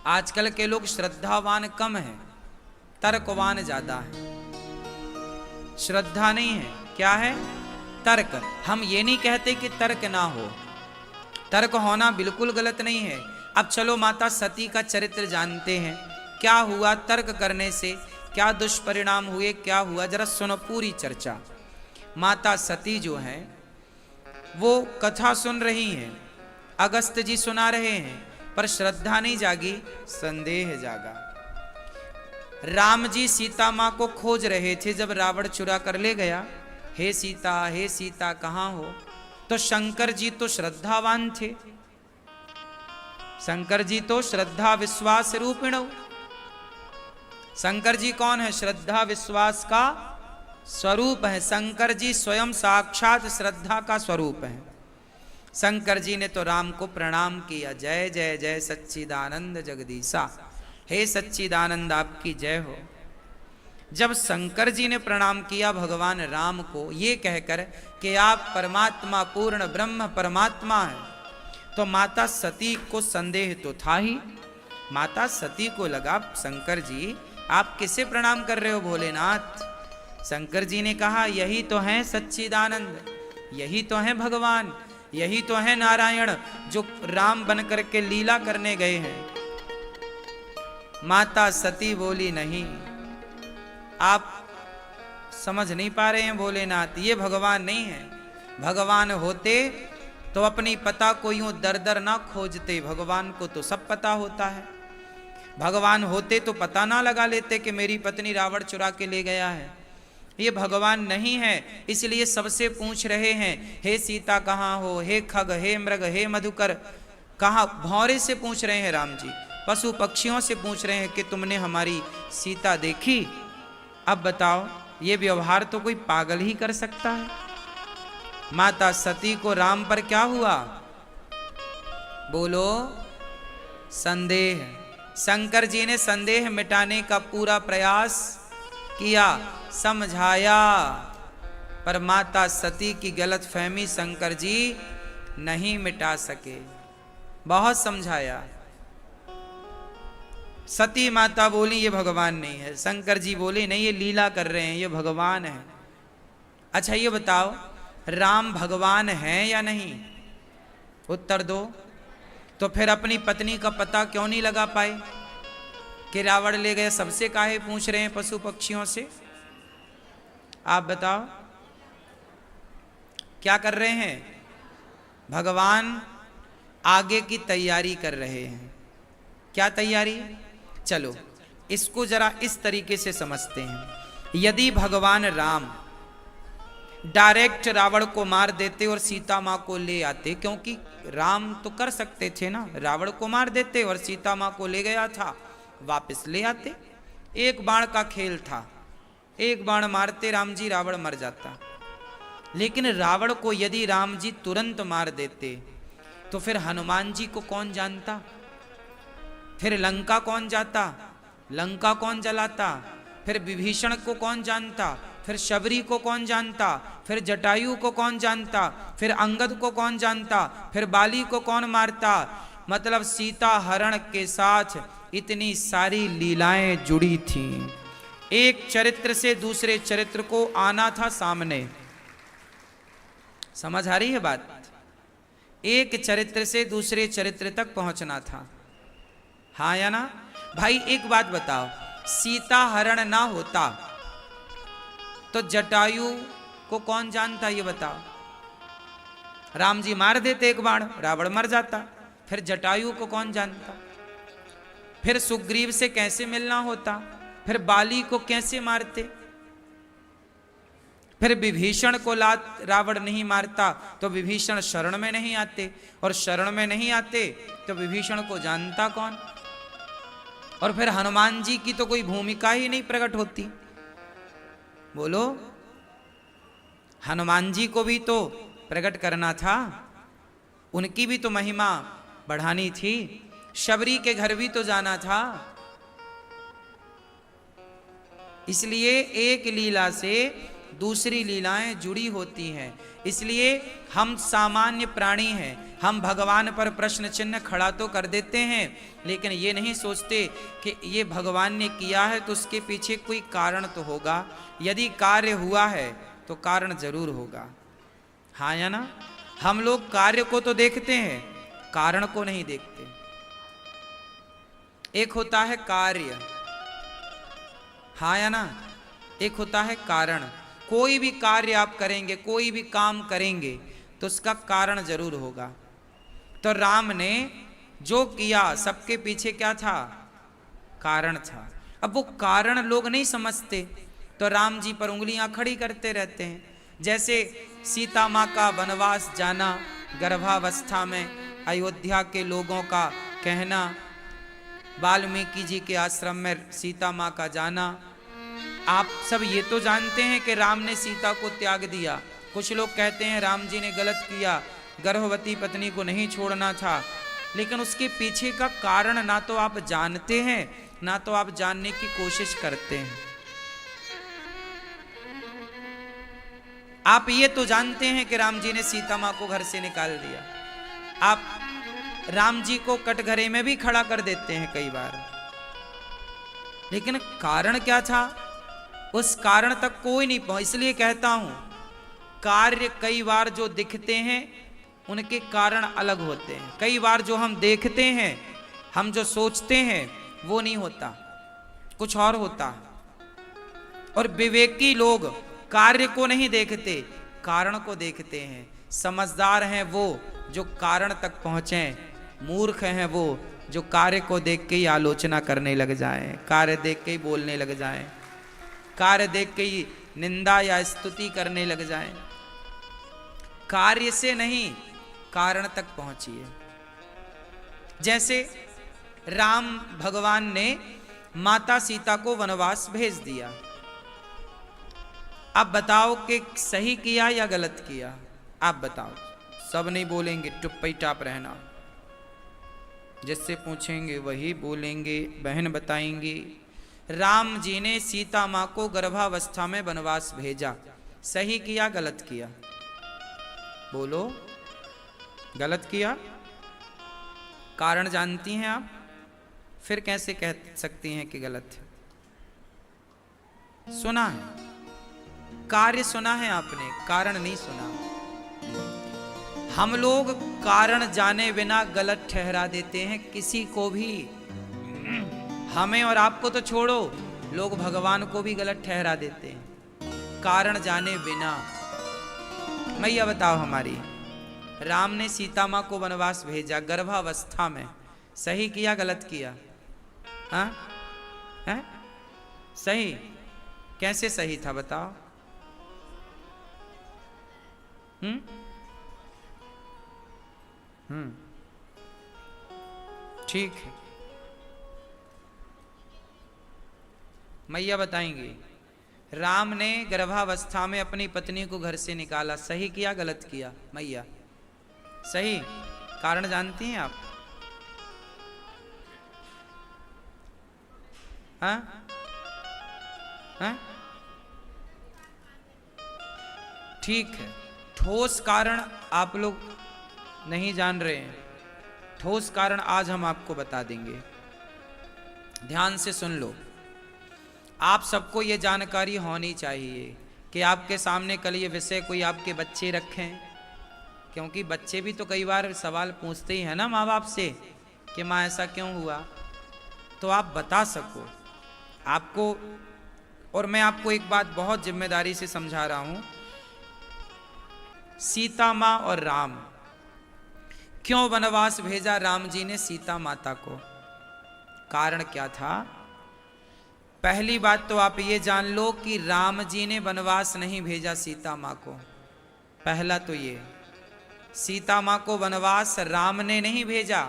आजकल के लोग श्रद्धावान कम है, तर्कवान ज्यादा है। श्रद्धा नहीं है, क्या है? तर्क। हम ये नहीं कहते कि तर्क ना हो, तर्क होना बिल्कुल गलत नहीं है। अब चलो माता सती का चरित्र जानते हैं, क्या हुआ तर्क करने से, क्या दुष्परिणाम हुए, क्या हुआ, जरा सुनो पूरी चर्चा। माता सती जो है वो कथा सुन रही हैं, अगस्त जी सुना रहे हैं, पर श्रद्धा नहीं जागी, संदेह जागा। राम जी सीता मां को खोज रहे थे जब रावण चुरा कर ले गया, हे सीता कहां हो? तो शंकर जी तो श्रद्धावान थे, शंकर जी तो श्रद्धा विश्वास रूपिण। शंकर जी कौन है? श्रद्धा विश्वास का स्वरूप है। शंकर जी स्वयं साक्षात श्रद्धा का स्वरूप है। शंकर जी ने तो राम को प्रणाम किया, जय जय जय सच्चिदानंद जगदीशा, हे सच्चिदानंद आपकी जय हो। जब शंकर जी ने प्रणाम किया भगवान राम को ये कहकर कि आप परमात्मा पूर्ण ब्रह्म परमात्मा हैं, तो माता सती को संदेह तो था ही। माता सती को लगा शंकर जी आप किसे प्रणाम कर रहे हो भोलेनाथ? शंकर जी ने कहा यही तो है सच्चिदानंद, यही तो है भगवान, यही तो है नारायण जो राम बन करके लीला करने गए हैं। माता सती बोली नहीं, आप समझ नहीं पा रहे हैं भोलेनाथ, ये भगवान नहीं है। भगवान होते तो अपनी पता को यूं दर दर ना खोजते, भगवान को तो सब पता होता है। भगवान होते तो पता ना लगा लेते कि मेरी पत्नी रावण चुरा के ले गया है। ये भगवान नहीं है, इसलिए सबसे पूछ रहे हैं, हे सीता कहाँ हो, हे खग, हे मृग, हे मधुकर कहाँ? भौरे से पूछ रहे हैं राम जी, पशु पक्षियों से पूछ रहे हैं कि तुमने हमारी सीता देखी? अब बताओ, ये व्यवहार तो कोई पागल ही कर सकता है। माता सती को राम पर क्या हुआ? बोलो, संदेह। शंकर जी ने संदेह मिटाने का पूरा प्रयास किया, समझाया, पर माता सती की गलत फहमी शंकर जी नहीं मिटा सके। बहुत समझाया, सती माता बोली ये भगवान नहीं है। शंकर जी बोले नहीं, ये लीला कर रहे हैं, ये भगवान है। अच्छा ये बताओ, राम भगवान है या नहीं? उत्तर दो। तो फिर अपनी पत्नी का पता क्यों नहीं लगा पाए कि रावण ले गए? सबसे काहे पूछ रहे हैं पशु पक्षियों से? आप बताओ क्या कर रहे हैं? भगवान आगे की तैयारी कर रहे हैं। क्या तैयारी? चलो इसको जरा इस तरीके से समझते हैं। यदि भगवान राम डायरेक्ट रावण को मार देते और सीता मां को ले आते, क्योंकि राम तो कर सकते थे ना, रावण को मार देते और सीता मां को ले गया था वापस ले आते। एक बाण का खेल था, एक बाण मारते राम जी, रावण मर जाता। लेकिन रावण को यदि राम जी तुरंत मार देते तो फिर हनुमान जी को कौन जानता? फिर लंका कौन जाता? लंका कौन जलाता? फिर विभीषण को कौन जानता? फिर शबरी को कौन जानता? फिर जटायु को कौन जानता? फिर अंगद को कौन जानता? फिर बाली को कौन मारता? मतलब सीता हरण के साथ इतनी सारी लीलाएं जुड़ी थीं। एक चरित्र से दूसरे चरित्र को आना था सामने। समझ आ रही है बात? एक चरित्र से दूसरे चरित्र तक पहुंचना था, हाँ या ना? भाई एक बात बताओ, सीता हरण ना होता तो जटायु को कौन जानता? ये बताओ। राम जी मार देते एक बाण, रावण मर जाता, फिर जटायु को कौन जानता? फिर सुग्रीव से कैसे मिलना होता? फिर बाली को कैसे मारते? फिर विभीषण को रावण नहीं मारता तो विभीषण शरण में नहीं आते, और शरण में नहीं आते तो विभीषण को जानता कौन? और फिर हनुमान जी की तो कोई भूमिका ही नहीं प्रकट होती। बोलो, हनुमान जी को भी तो प्रकट करना था, उनकी भी तो महिमा बढ़ानी थी, शबरी के घर भी तो जाना था। इसलिए एक लीला से दूसरी लीलाएं जुड़ी होती हैं। इसलिए हम सामान्य प्राणी हैं, हम भगवान पर प्रश्न चिन्ह खड़ा तो कर देते हैं, लेकिन ये नहीं सोचते कि ये भगवान ने किया है तो उसके पीछे कोई कारण तो होगा। यदि कार्य हुआ है तो कारण जरूर होगा, हाँ या ना। हम लोग कार्य को तो देखते हैं, कारण को नहीं देखते। एक होता है कार्य, हाँ या ना, एक होता है कारण। कोई भी कार्य आप करेंगे, कोई भी काम करेंगे तो उसका कारण जरूर होगा। तो राम ने जो किया सबके पीछे क्या था? कारण था। अब वो कारण लोग नहीं समझते तो राम जी पर उंगलियां खड़ी करते रहते हैं। जैसे सीता माँ का वनवास जाना गर्भावस्था में, अयोध्या के लोगों का कहना, वाल्मीकि जी के आश्रम में सीता माँ का जाना। आप सब ये तो जानते हैं कि राम ने सीता को त्याग दिया। कुछ लोग कहते हैं राम जी ने गलत किया, गर्भवती पत्नी को नहीं छोड़ना था, लेकिन उसके पीछे का कारण ना तो आप जानते हैं, ना तो आप जानने की कोशिश करते हैं। आप ये तो जानते हैं कि राम जी ने सीता माँ को घर से निकाल दिया। आप राम जी को कटघरे में भी खड़ा कर देते हैं कई बार, लेकिन कारण क्या था उस कारण तक कोई नहीं पहुंच। इसलिए कहता हूं कार्य कई बार जो दिखते हैं उनके कारण अलग होते हैं। कई बार जो हम देखते हैं, हम जो सोचते हैं वो नहीं होता, कुछ और होता। और विवेकी लोग कार्य को नहीं देखते, कारण को देखते हैं। समझदार हैं वो जो कारण तक पहुंचे, मूर्ख हैं वो जो कार्य को देख के ही आलोचना करने लग जाएं, कार्य देख के ही बोलने लग जाएं, कार्य देख के ही निंदा या स्तुति करने लग जाएं। कार्य से नहीं, कारण तक पहुंचिए। जैसे राम भगवान ने माता सीता को वनवास भेज दिया। अब बताओ कि सही किया या गलत किया? आप बताओ। सब नहीं बोलेंगे, टुप्पी टाप रहना। जिससे पूछेंगे वही बोलेंगे, बहन बताएंगी। राम जी ने सीता माँ को गर्भावस्था में वनवास भेजा, सही किया गलत किया? बोलो। गलत किया। कारण जानती हैं आप, फिर कैसे कह सकती हैं कि गलत है? सुना है, कार्य सुना है आपने, कारण नहीं सुना। हम लोग कारण जाने बिना गलत ठहरा देते हैं किसी को भी। हमें और आपको तो छोड़ो, लोग भगवान को भी गलत ठहरा देते हैं कारण जाने बिना। मैया बताओ हमारी, राम ने सीता माँ को वनवास भेजा गर्भावस्था में, सही किया गलत किया? हाँ है? सही। कैसे सही था बताओ? ठीक है, मैया बताएंगी। राम ने गर्भावस्था में अपनी पत्नी को घर से निकाला, सही किया गलत किया? मैया सही। कारण जानती हैं आप? हाँ हाँ, ठीक है। ठोस कारण आप लोग नहीं जान रहे हैं, ठोस कारण आज हम आपको बता देंगे। ध्यान से सुन लो। आप सबको ये जानकारी होनी चाहिए कि आपके सामने कल ये विषय कोई आपके बच्चे रखें, क्योंकि बच्चे भी तो कई बार सवाल पूछते ही हैं ना माँ बाप से कि माँ ऐसा क्यों हुआ, तो आप बता सको आपको। और मैं आपको एक बात बहुत जिम्मेदारी से समझा रहा हूं, सीता माँ और राम क्यों वनवास भेजा राम जी ने सीता माता को? कारण क्या था? पहली बात तो आप ये जान लो कि राम जी ने वनवास नहीं भेजा सीता माँ को। पहला तो ये, सीता माँ को वनवास राम ने नहीं भेजा,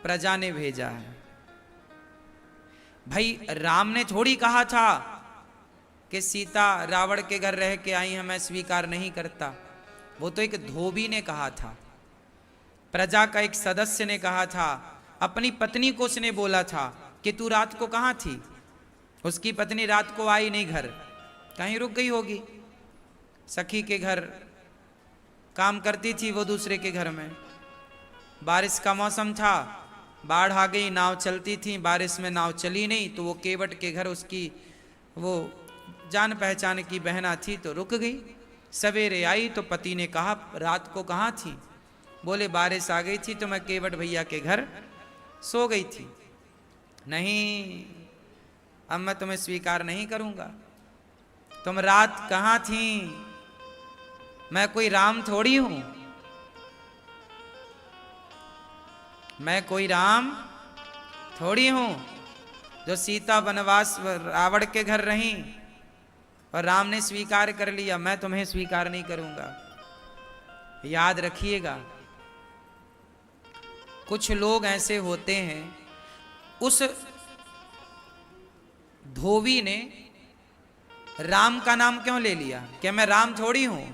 प्रजा ने भेजा है। भाई राम ने थोड़ी कहा था कि सीता रावण के घर रह के आई है, मैं स्वीकार नहीं करता। वो तो एक धोबी ने कहा था, प्रजा का एक सदस्य ने कहा था। अपनी पत्नी को उसने बोला था कि तू रात को कहाँ थी? उसकी पत्नी रात को आई नहीं घर, कहीं रुक गई होगी, सखी के घर, काम करती थी वो दूसरे के घर में। बारिश का मौसम था, बाढ़ आ गई, नाव चलती थी, बारिश में नाव चली नहीं तो वो केवट के घर उसकी वो जान पहचान की बहना थी तो रुक गई। सवेरे आई तो पति ने कहा रात को कहाँ थी? बोले बारिश आ गई थी तो मैं केवट भैया के घर सो गई थी। नहीं, अब मैं तुम्हें स्वीकार नहीं करूंगा। तुम रात कहाँ थी? मैं कोई राम थोड़ी हूं, मैं कोई राम थोड़ी हूं जो सीता वनवास रावण के घर रही और राम ने स्वीकार कर लिया। मैं तुम्हें स्वीकार नहीं करूंगा, याद रखिएगा। कुछ लोग ऐसे होते हैं, उस धोबी ने राम का नाम क्यों ले लिया? क्या मैं राम थोड़ी हूं?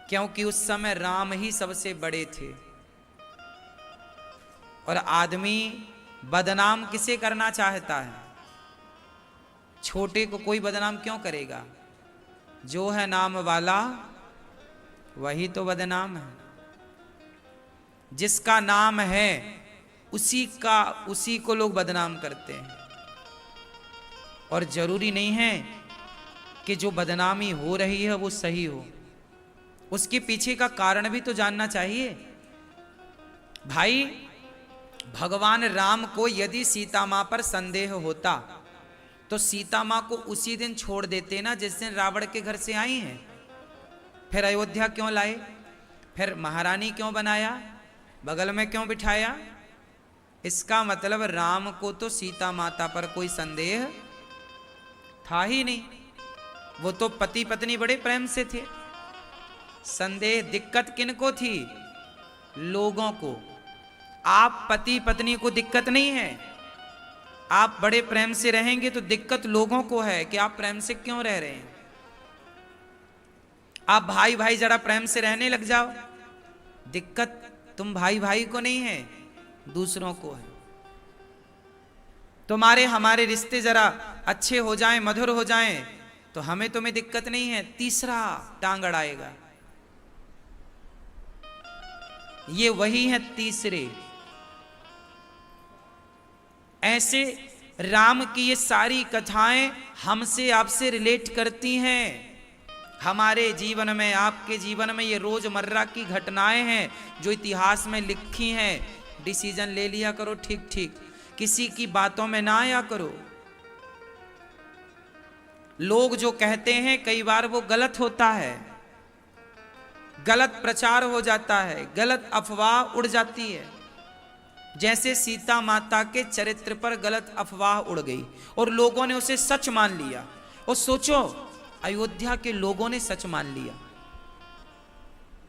क्योंकि उस समय राम ही सबसे बड़े थे। और आदमी बदनाम किसे करना चाहता है? छोटे को कोई बदनाम क्यों करेगा? जो है नाम वाला वही तो बदनाम है। जिसका नाम है उसी को लोग बदनाम करते हैं। और जरूरी नहीं है कि जो बदनामी हो रही है वो सही हो, उसके पीछे का कारण भी तो जानना चाहिए। भाई, भगवान राम को यदि सीता मां पर संदेह होता तो सीता मां को उसी दिन छोड़ देते ना जिस दिन रावण के घर से आई हैं। फिर अयोध्या क्यों लाए? फिर महारानी क्यों बनाया? बगल में क्यों बिठाया? इसका मतलब राम को तो सीता माता पर कोई संदेह था ही नहीं। वो तो पति पत्नी बड़े प्रेम से थे। संदेह दिक्कत किनको थी? लोगों को। आप पति पत्नी को दिक्कत नहीं है, आप बड़े प्रेम से रहेंगे तो दिक्कत लोगों को है कि आप प्रेम से क्यों रह रहे हैं। आप भाई भाई जरा प्रेम से रहने लग जाओ, दिक्कत तुम भाई भाई को नहीं है, दूसरों को है। तुम्हारे हमारे रिश्ते जरा अच्छे हो जाएं, मधुर हो जाएं तो हमें तुम्हें दिक्कत नहीं है, तीसरा टांग अड़ाएगा। ये वही है तीसरे। ऐसे राम की ये सारी कथाएं हमसे आपसे रिलेट करती हैं। हमारे जीवन में, आपके जीवन में ये रोजमर्रा की घटनाएं हैं जो इतिहास में लिखी हैं। डिसीजन ले लिया करो ठीक ठीक, किसी की बातों में ना आया करो। लोग जो कहते हैं कई बार वो गलत होता है, गलत प्रचार हो जाता है, गलत अफवाह उड़ जाती है। जैसे सीता माता के चरित्र पर गलत अफवाह उड़ गई और लोगों ने उसे सच मान लिया। और सोचो, अयोध्या के लोगों ने सच मान लिया।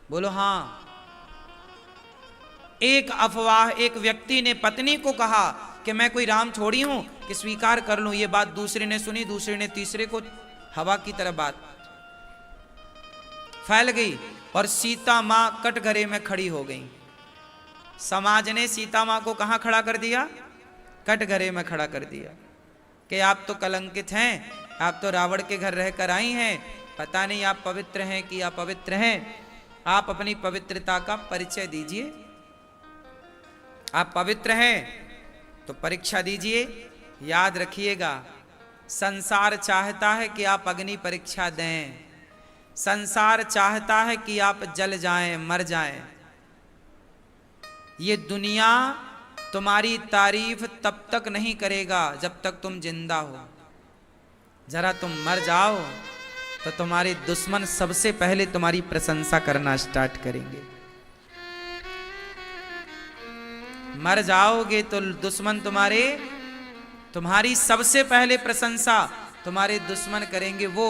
बोलो हाँ। एक अफवाह, एक व्यक्ति ने पत्नी को कहा कि मैं कोई राम थोड़ी हूं कि स्वीकार कर लूं। ये बात दूसरे ने सुनी, दूसरे ने तीसरे को, हवा की तरह बात फैल गई और सीता मां कटघरे में खड़ी हो गई। समाज ने सीता मां को कहां खड़ा कर दिया? कटघरे में खड़ा कर दिया कि आप तो कलंकित हैं, आप तो रावण के घर रहकर आई हैं, पता नहीं आप पवित्र हैं कि अपवित्र हैं। आप अपनी पवित्रता का परिचय दीजिए। आप पवित्र हैं तो परीक्षा दीजिए। याद रखिएगा, संसार चाहता है कि आप अग्नि परीक्षा दें। संसार चाहता है कि आप जल जाएं, मर जाएं। ये दुनिया तुम्हारी तारीफ तब तक नहीं करेगा जब तक तुम जिंदा हो। जरा तुम मर जाओ तो तुम्हारे दुश्मन सबसे पहले तुम्हारी प्रशंसा करना स्टार्ट करेंगे। मर जाओगे तो दुश्मन तुम्हारी सबसे पहले प्रशंसा तुम्हारे दुश्मन करेंगे। वो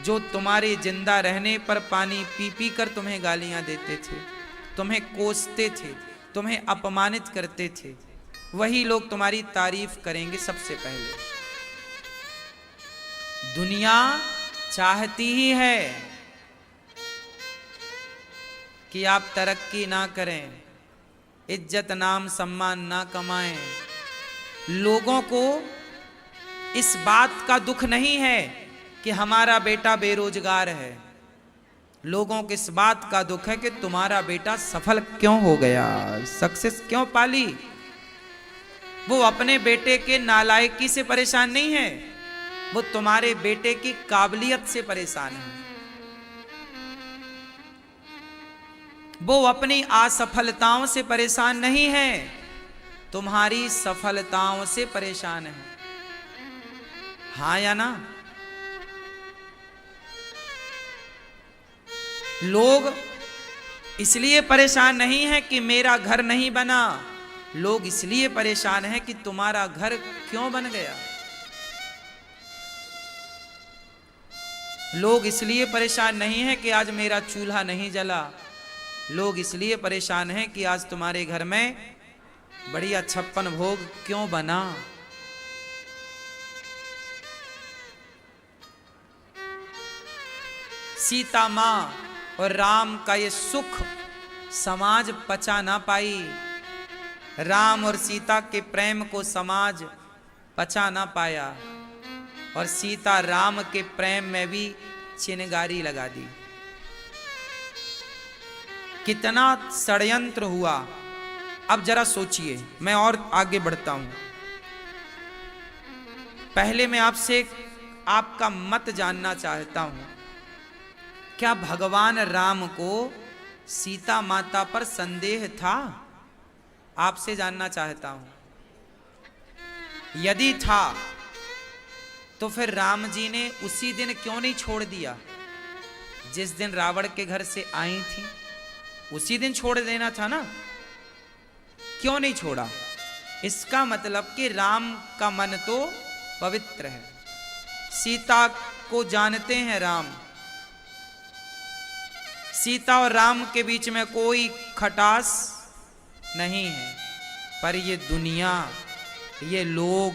जो तुम्हारे जिंदा रहने पर पानी पी पी कर तुम्हें गालियां देते थे, तुम्हें कोसते थे, तुम्हें अपमानित करते थे, वही लोग तुम्हारी तारीफ करेंगे सबसे पहले। दुनिया चाहती ही है कि आप तरक्की ना करें, इज्जत नाम सम्मान ना कमाएं। लोगों को इस बात का दुख नहीं है कि हमारा बेटा बेरोजगार है, लोगों को इस बात का दुख है कि तुम्हारा बेटा सफल क्यों हो गया, सक्सेस क्यों पाली। वो अपने बेटे के नालायकी से परेशान नहीं है, वो तुम्हारे बेटे की काबिलियत से परेशान है। वो अपनी असफलताओं से परेशान नहीं है, तुम्हारी सफलताओं से परेशान है। हाँ या ना? लोग इसलिए परेशान नहीं है कि मेरा घर नहीं बना, लोग इसलिए परेशान है कि तुम्हारा घर क्यों बन गया। लोग इसलिए परेशान नहीं है कि आज मेरा चूल्हा नहीं जला, लोग इसलिए परेशान हैं कि आज तुम्हारे घर में बढ़िया 56 भोग क्यों बना। सीता मां और राम का ये सुख समाज पचा ना पाई, राम और सीता के प्रेम को समाज पचा ना पाया, और सीता राम के प्रेम में भी चिनगारी लगा दी। कितना षड्यंत्र हुआ। अब जरा सोचिए, मैं और आगे बढ़ता हूं। पहले मैं आपसे आपका मत जानना चाहता हूं, क्या भगवान राम को सीता माता पर संदेह था? आपसे जानना चाहता हूं। यदि था तो फिर राम जी ने उसी दिन क्यों नहीं छोड़ दिया जिस दिन रावण के घर से आई थी? उसी दिन छोड़ देना था ना, क्यों नहीं छोड़ा? इसका मतलब कि राम का मन तो पवित्र है, सीता को जानते हैं राम, सीता और राम के बीच में कोई खटास नहीं है। पर ये दुनिया, ये लोग,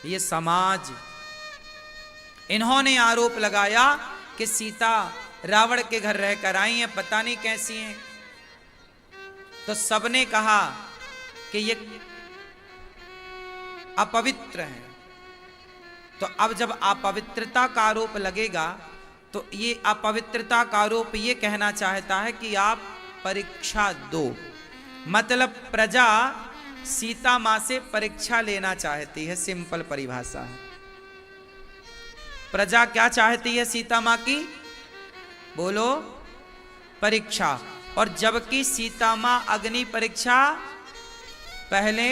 ये समाज, इन्होंने आरोप लगाया कि सीता रावण के घर रहकर आई हैं, पता नहीं कैसी हैं। तो सबने कहा कि ये अपवित्र हैं। तो अब जब अपवित्रता का आरोप लगेगा तो ये अपवित्रता का आरोप ये कहना चाहता है कि आप परीक्षा दो। मतलब प्रजा सीता मां से परीक्षा लेना चाहती है, सिंपल परिभाषा है। प्रजा क्या चाहती है सीता मां की? बोलो, परीक्षा। और जबकि सीता मां अग्नि परीक्षा पहले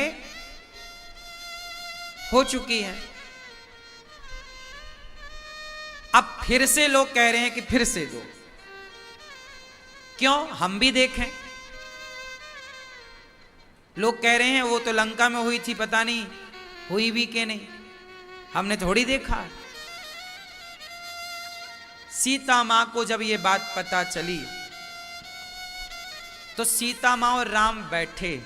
हो चुकी है, अब फिर से लोग कह रहे हैं कि फिर से दो। क्यों? हम भी देखें। लोग कह रहे हैं वो तो लंका में हुई थी, पता नहीं हुई भी कि नहीं, हमने थोड़ी देखा। सीता मां को जब ये बात पता चली तो सीता मां और राम बैठे,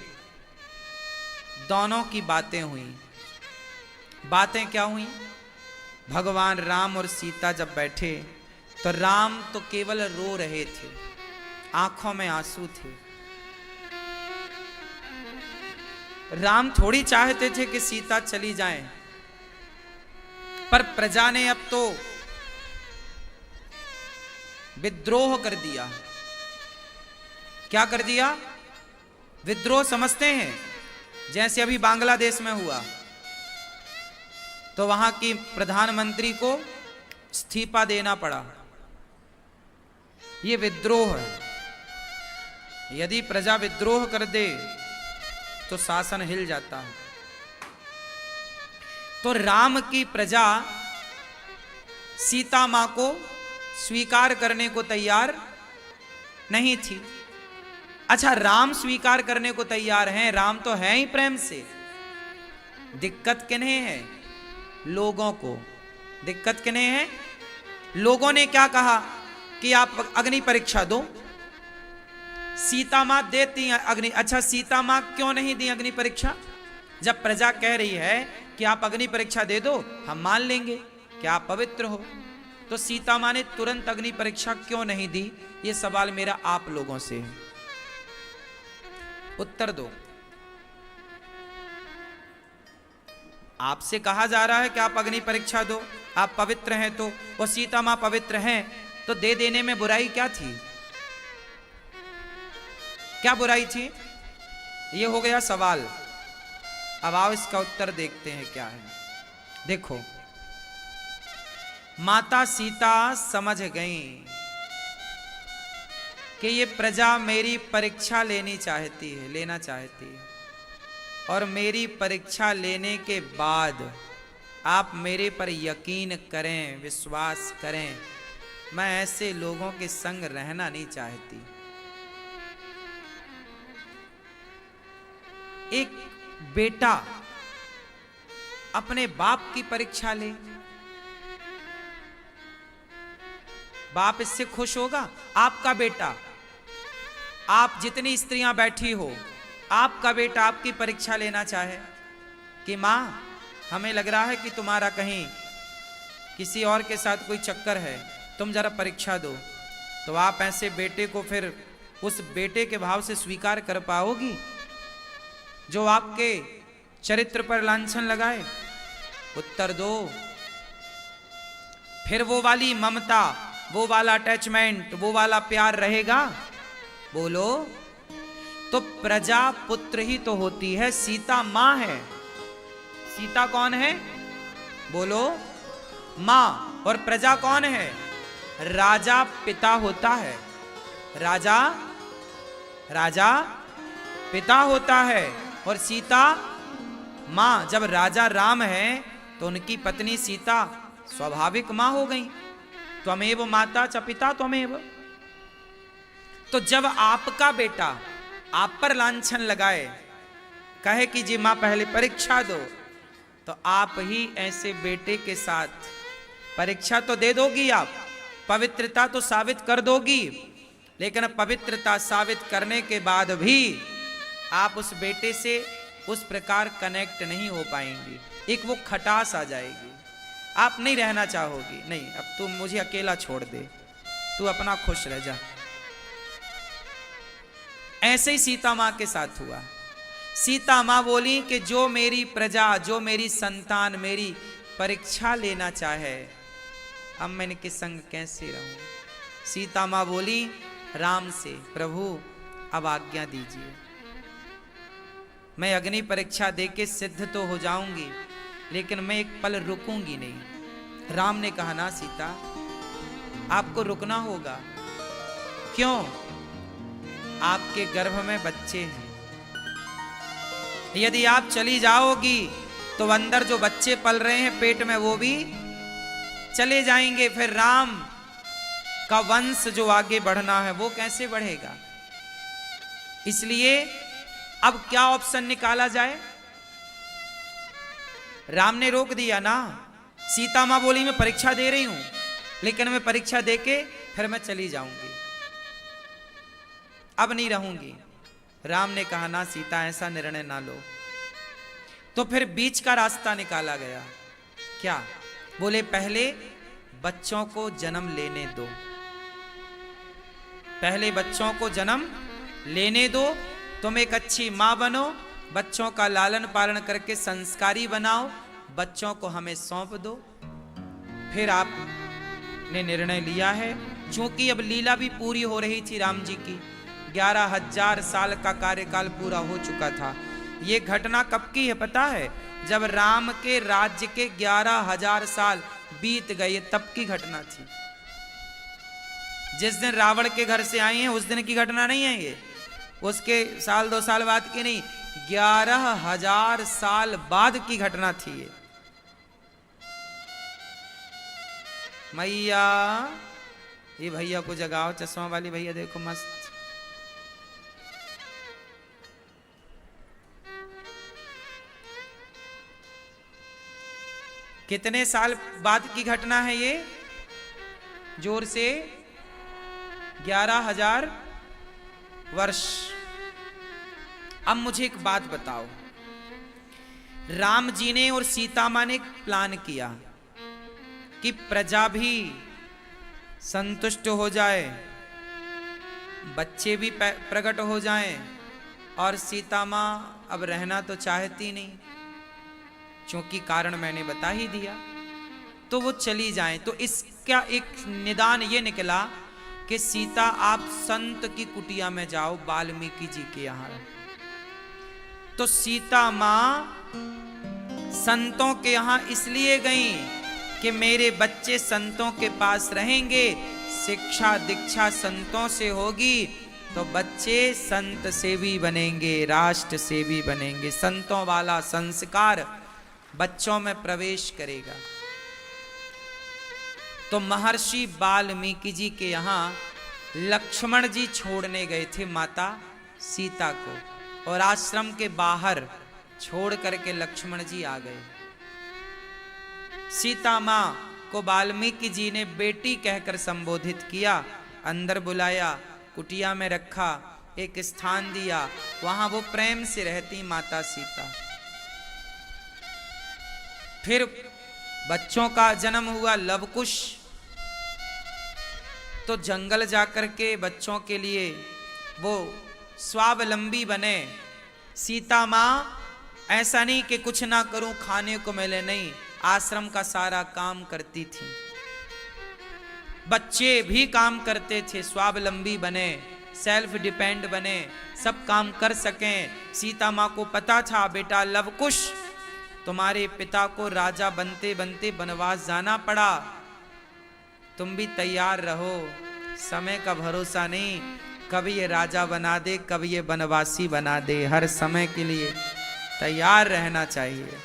दोनों की बातें हुई। बातें क्या हुई? भगवान राम और सीता जब बैठे तो राम तो केवल रो रहे थे, आंखों में आंसू थे। राम थोड़ी चाहते थे कि सीता चली जाए, पर प्रजा ने अब तो विद्रोह कर दिया। क्या कर दिया? विद्रोह समझते हैं? जैसे अभी बांग्लादेश में हुआ तो वहां की प्रधानमंत्री को इस्तीफा देना पड़ा, ये विद्रोह है। यदि प्रजा विद्रोह कर दे तो शासन हिल जाता है। तो राम की प्रजा सीता मां को स्वीकार करने को तैयार नहीं थी। अच्छा, राम स्वीकार करने को तैयार हैं, राम तो है ही प्रेम से। दिक्कत किन्हें है? लोगों को। दिक्कत किन्हें है? लोगों ने क्या कहा कि आप अग्नि परीक्षा दो। सीता मां देती हैं अग्नि। अच्छा, सीता मां क्यों नहीं दी अग्नि परीक्षा? जब प्रजा कह रही है कि आप अग्नि परीक्षा दे दो, हम मान लेंगे कि आप पवित्र हो, तो सीता मां ने तुरंत अग्नि परीक्षा क्यों नहीं दी? ये सवाल मेरा आप लोगों से है, उत्तर दो। आपसे कहा जा रहा है कि आप अग्नि परीक्षा दो, आप पवित्र हैं तो, वो सीता मां पवित्र हैं तो दे देने में बुराई क्या थी? क्या बुराई थी? ये हो गया सवाल। अब आओ इसका उत्तर देखते हैं क्या है। देखो, माता सीता समझ गईं कि ये प्रजा मेरी परीक्षा लेना चाहती है, और मेरी परीक्षा लेने के बाद आप मेरे पर यकीन करें, विश्वास करें, मैं ऐसे लोगों के संग रहना नहीं चाहती। एक बेटा अपने बाप की परीक्षा ले, बाप इससे खुश होगा? आपका बेटा, आप जितनी स्त्रियां बैठी हो, आपका बेटा आपकी परीक्षा लेना चाहे कि मां हमें लग रहा है कि तुम्हारा कहीं किसी और के साथ कोई चक्कर है, तुम जरा परीक्षा दो, तो आप ऐसे बेटे को फिर उस बेटे के भाव से स्वीकार कर पाओगी जो आपके चरित्र पर लांछन लगाए? उत्तर दो। फिर वो वाली ममता, वो वाला अटैचमेंट, वो वाला प्यार रहेगा? बोलो। तो प्रजा पुत्र ही तो होती है, सीता मां है। सीता कौन है? बोलो। मां। और प्रजा कौन है? राजा पिता होता है। राजा पिता होता है और सीता मां। जब राजा राम है तो उनकी पत्नी सीता स्वाभाविक मां हो गई। त्वमेव माता च पिता त्वमेव। तो जब आपका बेटा आप पर लांछन लगाए, कहे कि जी मां पहले परीक्षा दो, तो आप ही ऐसे बेटे के साथ परीक्षा तो दे दोगी, आप पवित्रता तो साबित कर दोगी, लेकिन पवित्रता साबित करने के बाद भी आप उस बेटे से उस प्रकार कनेक्ट नहीं हो पाएंगी। एक वो खटास आ जाएगी, आप नहीं रहना चाहोगी। नहीं, अब तू मुझे अकेला छोड़ दे, तू अपना खुश रह जा। ऐसे ही सीता मां के साथ हुआ। सीता मां बोली कि जो मेरी प्रजा, जो मेरी संतान मेरी परीक्षा लेना चाहे, अब मैं इनके संग कैसे रहूं? सीता मां बोली राम से, प्रभु अब आज्ञा दीजिए, मैं अग्नि परीक्षा देके सिद्ध तो हो जाऊंगी, लेकिन मैं एक पल रुकूंगी नहीं। राम ने कहा ना सीता, आपको रुकना होगा। क्यों? आपके गर्भ में बच्चे हैं, यदि आप चली जाओगी तो अंदर जो बच्चे पल रहे हैं पेट में वो भी चले जाएंगे। फिर राम का वंश जो आगे बढ़ना है वो कैसे बढ़ेगा? इसलिए अब क्या ऑप्शन निकाला जाए? राम ने रोक दिया ना। सीता मां बोली मैं परीक्षा दे रही हूं, लेकिन मैं परीक्षा देके फिर मैं चली जाऊंगी, अब नहीं रहूंगी। राम ने कहा ना सीता, ऐसा निर्णय ना लो। तो फिर बीच का रास्ता निकाला गया। क्या? बोले पहले बच्चों को जन्म लेने दो, पहले बच्चों को जन्म लेने दो, तुम एक अच्छी मां बनो, बच्चों का लालन पालन करके संस्कारी बनाओ, बच्चों को हमें सौंप दो। फिर आपने निर्णय लिया है, क्योंकि अब लीला भी पूरी हो रही थी राम जी की, 11,000 साल का कार्यकाल पूरा हो चुका था। ये घटना कब की है पता है? जब राम के राज्य के 11,000 साल बीत गए, तब की घटना थी। जिस दिन रावण के घर से आई हैं उस दिन की घटना नहीं है ये, उसके साल 2 साल बाद की नहीं, 11,000 साल बाद की घटना थी ये। मैया, ये भैया को जगाओ, चश्मा वाली भैया देखो मस्त। कितने साल बाद की घटना है ये? जोर से 11,000 वर्ष। अब मुझे एक बात बताओ, राम जी ने और सीता मां ने एक प्लान किया कि प्रजा भी संतुष्ट हो जाए, बच्चे भी प्रकट हो जाएं, और सीता मां अब रहना तो चाहती नहीं, क्योंकि कारण मैंने बता ही दिया, तो वो चली जाएं। तो इस इसका एक निदान ये निकला कि सीता आप संत की कुटिया में जाओ, वाल्मीकि जी के यहां। तो सीता मां संतों के यहां इसलिए गई कि मेरे बच्चे संतों के पास रहेंगे, शिक्षा दीक्षा संतों से होगी तो बच्चे संत सेवी बनेंगे, राष्ट्र सेवी बनेंगे। संतों वाला संस्कार बच्चों में प्रवेश करेगा। तो महर्षि वाल्मीकि जी के यहां लक्ष्मण जी छोड़ने गए थे माता सीता को, और आश्रम के बाहर छोड़ करके लक्ष्मण जी आ गए। सीता मां को वाल्मीकि जी ने बेटी कहकर संबोधित किया, अंदर बुलाया, कुटिया में रखा, एक स्थान दिया, वहां वो प्रेम से रहती माता सीता। फिर बच्चों का जन्म हुआ लवकुश, तो जंगल जाकर के बच्चों के लिए वो स्वावलंबी बने। सीता मां ऐसा नहीं कि कुछ ना करूं खाने को मिले, नहीं, आश्रम का सारा काम करती थी। बच्चे भी काम करते थे, स्वावलंबी बने, सेल्फ डिपेंड बने, सब काम कर सकें। सीता मां को पता था बेटा लवकुश तुम्हारे पिता को राजा बनते बनते वनवास जाना पड़ा, तुम भी तैयार रहो, समय का भरोसा नहीं, कभी ये राजा बना दे, कभी ये वनवासी बना दे, हर समय के लिए तैयार रहना चाहिए।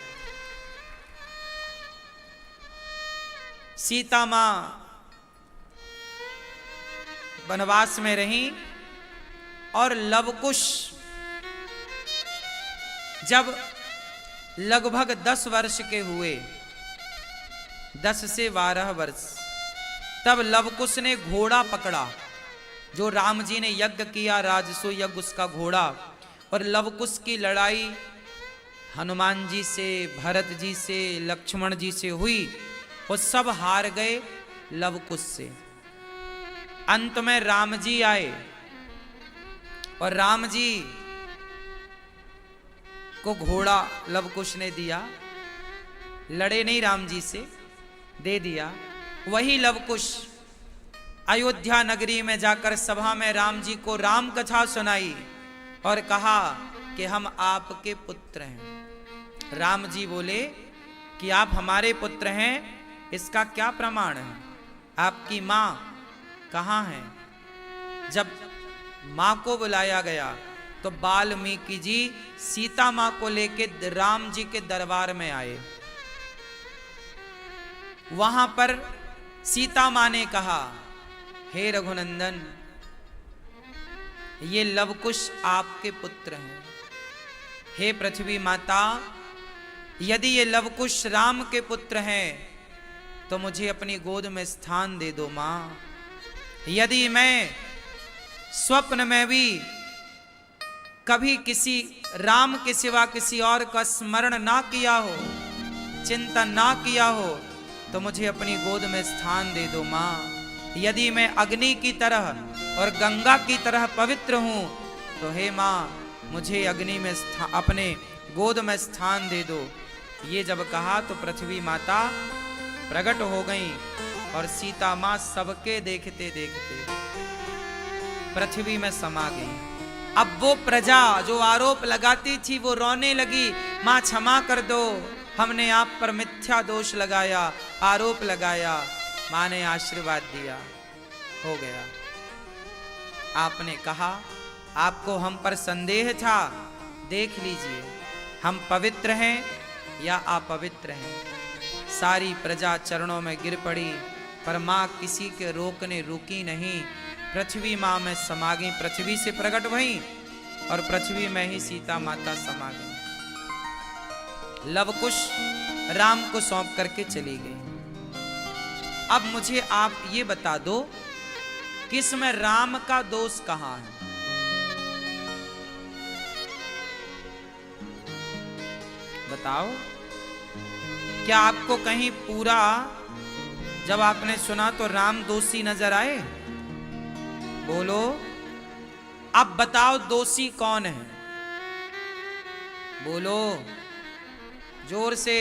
सीता मां वनवास में रही और लवकुश जब लगभग 10 वर्ष के हुए, 10 से 12 वर्ष, तब लवकुश ने घोड़ा पकड़ा, जो राम जी ने यज्ञ किया, राजसो यज्ञ, उसका घोड़ा। और लवकुश की लड़ाई हनुमान जी से, भरत जी से, लक्ष्मण जी से हुई, वो सब हार गए लवकुश से। अंत में राम जी आए और राम जी को घोड़ा लवकुश ने दिया, लड़े नहीं राम जी से, दे दिया। वही लवकुश अयोध्या नगरी में जाकर सभा में राम जी को राम कथा सुनाई और कहा कि हम आपके पुत्र हैं। राम जी बोले कि आप हमारे पुत्र हैं, इसका क्या प्रमाण है? आपकी मां कहाँ है? जब मां को बुलाया गया तो वाल्मीकि जी सीता मां को लेके राम जी के दरबार में आए। वहां पर सीता मां ने कहा, हे रघुनंदन, ये लवकुश आपके पुत्र हैं। हे पृथ्वी माता, यदि ये लवकुश राम के पुत्र हैं तो मुझे अपनी गोद में स्थान दे दो मां। यदि मैं स्वप्न में भी कभी किसी राम के सिवा किसी और का स्मरण ना किया हो, चिंतन ना किया हो, तो मुझे अपनी गोद में स्थान दे दो मां। यदि मैं अग्नि की तरह और गंगा की तरह पवित्र हूं तो हे मां, मुझे अग्नि में अपने गोद में स्थान दे दो। ये जब कहा तो पृथ्वी माता प्रकट हो गई और सीता मां सबके देखते देखते पृथ्वी में समा गई। अब वो प्रजा जो आरोप लगाती थी वो रोने लगी, मां क्षमा कर दो, हमने आप पर मिथ्या दोष लगाया, आरोप लगाया। मां ने आशीर्वाद दिया, हो गया। आपने कहा आपको हम पर संदेह था, देख लीजिए हम पवित्र हैं या अपवित्र हैं। सारी प्रजा चरणों में गिर पड़ी, पर मां किसी के रोकने रुकी नहीं। पृथ्वी मां में समा गई, पृथ्वी से प्रकट हुई और पृथ्वी में ही सीता माता समा गई। लवकुश राम को सौंप करके चली गई। अब मुझे आप ये बता दो कि इसमें राम का दोष कहां है? बताओ, क्या आपको कहीं पूरा जब आपने सुना तो राम दोषी नजर आए? बोलो, अब बताओ दोषी कौन है? बोलो जोर से।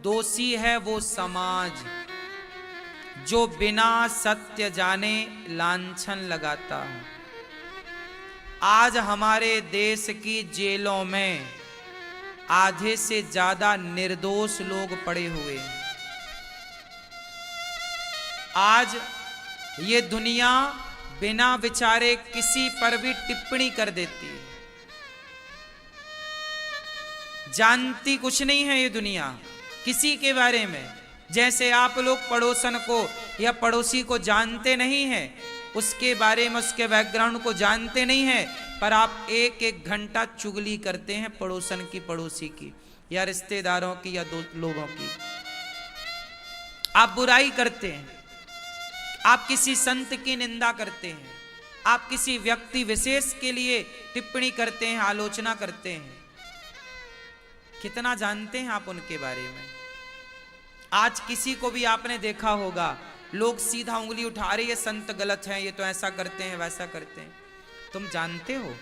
दोषी है वो समाज, जो बिना सत्य जाने लांछन लगाता है। आज हमारे देश की जेलों में आधे से ज्यादा निर्दोष लोग पड़े हुए हैं। आज ये दुनिया बिना विचारे किसी पर भी टिप्पणी कर देती है। जानती कुछ नहीं है ये दुनिया किसी के बारे में। जैसे आप लोग पड़ोसन को या पड़ोसी को जानते नहीं हैं, उसके बारे में उसके बैकग्राउंड को जानते नहीं हैं, पर आप एक एक घंटा चुगली करते हैं पड़ोसन की, पड़ोसी की, या रिश्तेदारों की, या दो लोगों की। आप बुराई करते हैं, आप किसी संत की निंदा करते हैं, आप किसी व्यक्ति विशेष के लिए टिप्पणी करते हैं, आलोचना करते हैं। कितना जानते हैं आप उनके बारे में? आज किसी को भी आपने देखा होगा, लोग सीधा उंगली उठा रहे हैं, संत गलत हैं, ये तो ऐसा करते हैं, वैसा करते हैं। तुम जानते हो,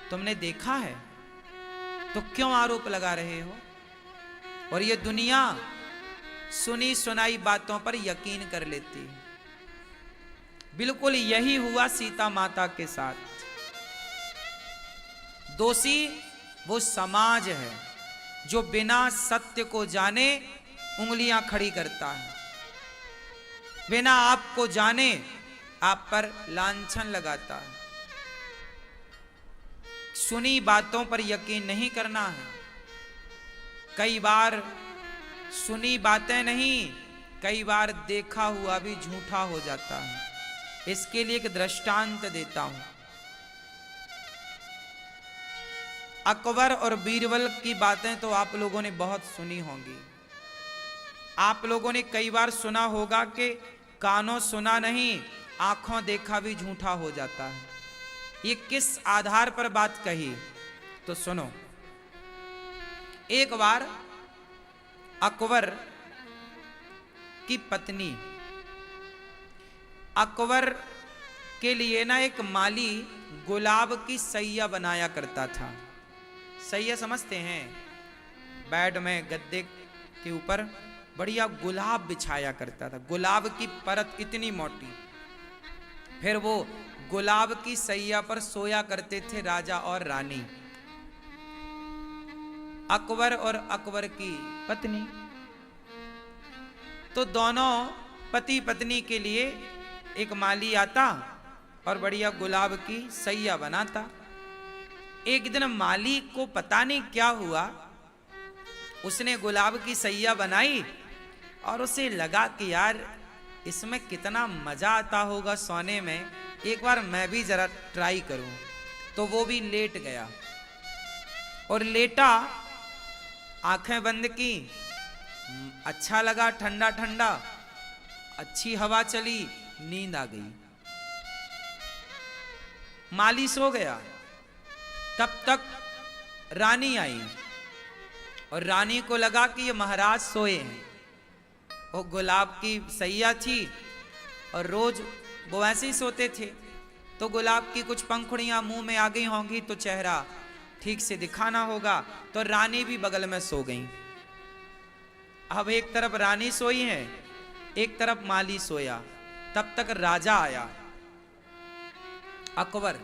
तुमने देखा है, तो क्यों आरोप लगा रहे हो? और ये दुनिया सुनी सुनाई बातों पर यकीन कर लेती है। बिल्कुल यही हुआ सीता माता के साथ। दोषी वो समाज है जो बिना सत्य को जाने उंगलियां खड़ी करता है, बिना आपको जाने आप पर लांछन लगाता है। सुनी बातों पर यकीन नहीं करना है। कई बार सुनी बातें नहीं, कई बार देखा हुआ भी झूठा हो जाता है। इसके लिए एक दृष्टांत देता हूं। अकबर और बीरबल की बातें तो आप लोगों ने बहुत सुनी होंगी। आप लोगों ने कई बार सुना होगा कि कानों सुना नहीं, आंखों देखा भी झूठा हो जाता है। ये किस आधार पर बात कही, तो सुनो। एक बार अकबर की पत्नी, अकबर के लिए ना एक माली गुलाब की सैया बनाया करता था। सैया समझते हैं? बेड में गद्दे के ऊपर बढ़िया गुलाब बिछाया करता था, गुलाब की परत इतनी मोटी। फिर वो गुलाब की सैया पर सोया करते थे राजा और रानी, अकबर और अकबर की पत्नी। तो दोनों पति पत्नी के लिए एक माली आता और बढ़िया गुलाब की सैया बनाता। एक दिन माली को पता नहीं क्या हुआ, उसने गुलाब की सैया बनाई और उसे लगा कि यार इसमें कितना मजा आता होगा सोने में, एक बार मैं भी जरा ट्राई करूं। तो वो भी लेट गया और लेटा, आंखें बंद की, अच्छा लगा, ठंडा ठंडा, अच्छी हवा चली, नींद आ गई। माली सो गया। तब तक रानी आई और रानी को लगा कि ये महाराज सोए हैं। वो गुलाब की सैया थी और रोज वो ऐसे ही सोते थे, तो गुलाब की कुछ पंखुड़ियां मुंह में आ गई होंगी तो चेहरा ठीक से दिखाना होगा, तो रानी भी बगल में सो गई। अब एक तरफ रानी सोई है, एक तरफ माली सोया। तब तक राजा आया, अकबर।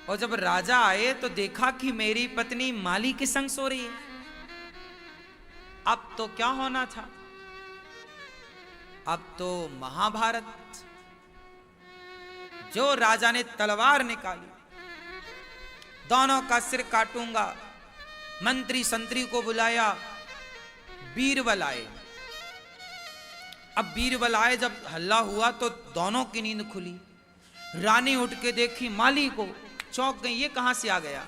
और जब राजा आए तो देखा कि मेरी पत्नी माली के संग सो रही है। अब तो क्या होना था? अब तो महाभारत। जो राजा ने तलवार निकाली, दोनों का सिर काटूंगा। मंत्री संतरी को बुलाया, बीरबल आए। अब बीरबल आए, जब हल्ला हुआ तो दोनों की नींद खुली। रानी उठ के देखी माली को, चौंक गई, ये कहां से आ गया?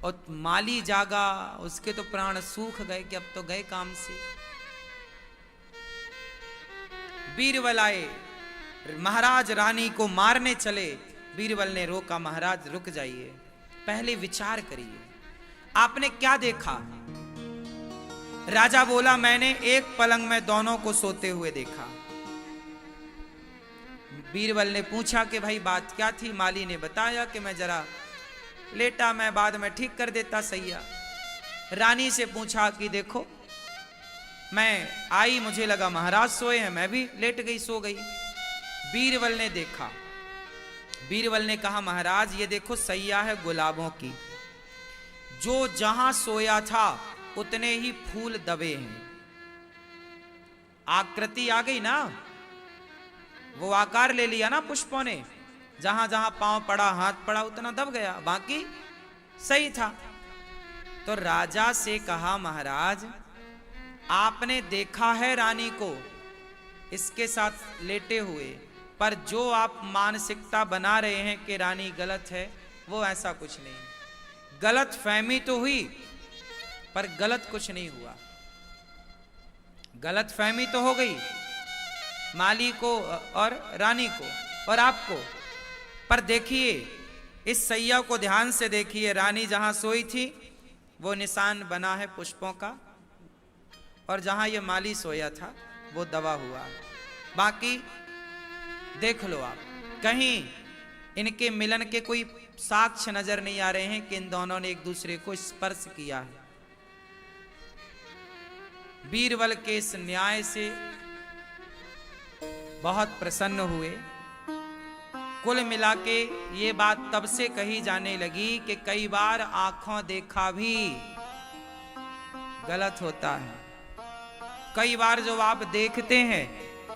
और माली जागा, उसके तो प्राण सूख गए कि अब तो गए काम से। बीरबल आए, महाराज रानी को मारने चले। बीरबल ने रोका, महाराज रुक जाइए, पहले विचार करिए, आपने क्या देखा? राजा बोला, मैंने एक पलंग में दोनों को सोते हुए देखा। बीरबल ने पूछा कि भाई बात क्या थी? माली ने बताया कि मैं जरा लेटा, मैं बाद में ठीक कर देता सैया। रानी से पूछा कि देखो मैं आई, मुझे लगा महाराज सोए हैं, मैं भी लेट गई, सो गई। बीरबल ने देखा, बीरबल ने कहा महाराज ये देखो सैया है गुलाबों की, जो जहां सोया था उतने ही फूल दबे हैं। आकृति आ गई ना, वो आकार ले लिया ना पुष्पों ने, जहां जहां पांव पड़ा हाथ पड़ा उतना दब गया, बाकी सही था। तो राजा से कहा महाराज आपने देखा है रानी को इसके साथ लेटे हुए, पर जो आप मानसिकता बना रहे हैं कि रानी गलत है, वो ऐसा कुछ नहीं। गलत फहमी तो हुई पर गलत कुछ नहीं हुआ। गलत फहमी तो हो गई माली को और रानी को और आपको, पर देखिए इस सैया को ध्यान से देखिए, रानी जहां सोई थी वो निशान बना है पुष्पों का, और जहां ये माली सोया था वो दबा हुआ। बाकी देख लो आप, कहीं इनके मिलन के कोई साक्ष्य नजर नहीं आ रहे हैं कि इन दोनों ने एक दूसरे को स्पर्श किया है। बीरबल के इस न्याय से बहुत प्रसन्न हुए। कुल मिला के ये बात तब से कही जाने लगी कि कई बार आंखों देखा भी गलत होता है, कई बार जो आप देखते हैं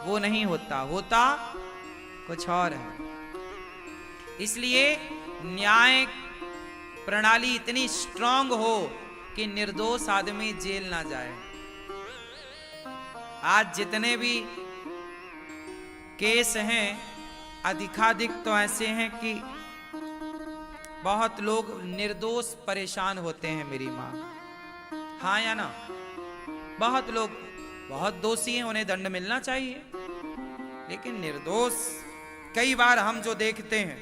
वो नहीं होता, होता कुछ और है। इसलिए न्याय प्रणाली इतनी स्ट्रांग हो कि निर्दोष आदमी जेल ना जाए। आज जितने भी केस हैं अधिकाधिक तो ऐसे हैं कि बहुत लोग निर्दोष परेशान होते हैं मेरी माँ, हाँ या ना? बहुत लोग बहुत दोषी हैं, उन्हें दंड मिलना चाहिए, लेकिन निर्दोष कई बार हम जो देखते हैं।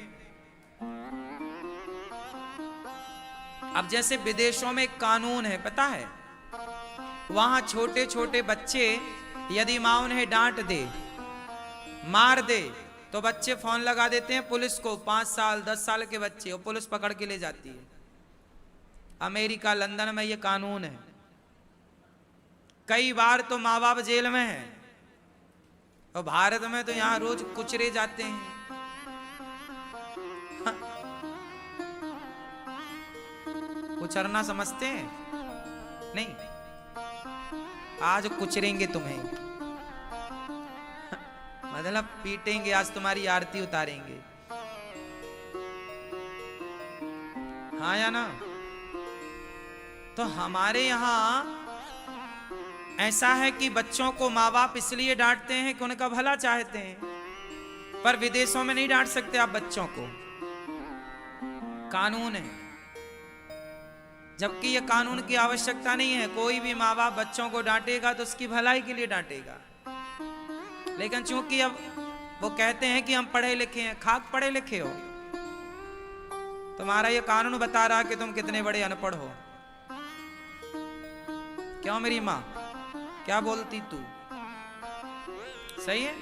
अब जैसे विदेशों में कानून है पता है, वहां छोटे छोटे बच्चे यदि मां उन्हें डांट दे मार दे तो बच्चे फोन लगा देते हैं पुलिस को, 5 साल 10 साल के बच्चे, और पुलिस पकड़ के ले जाती है। अमेरिका लंदन में ये कानून है। कई बार तो माँ बाप जेल में है, और भारत में तो यहां रोज कुचरे जाते हैं। कुचरना समझते हैं? नहीं, आज कुचरेंगे तुम्हें, मतलब पीटेंगे, आज तुम्हारी आरती उतारेंगे, हाँ या ना? तो हमारे यहां ऐसा है कि बच्चों को माँ बाप इसलिए डांटते हैं कि उनका भला चाहते हैं, पर विदेशों में नहीं डांट सकते आप बच्चों को, कानून है। जबकि यह कानून की आवश्यकता नहीं है, कोई भी माँ बाप बच्चों को डांटेगा तो उसकी भलाई के लिए डांटेगा, लेकिन चूंकि अब वो कहते हैं कि हम पढ़े लिखे हैं, खाक पढ़े लिखे हो, तुम्हारा ये कानून बता रहा कि तुम कितने बड़े अनपढ़ हो। क्यों मेरी माँ, क्या बोलती तू? सही है।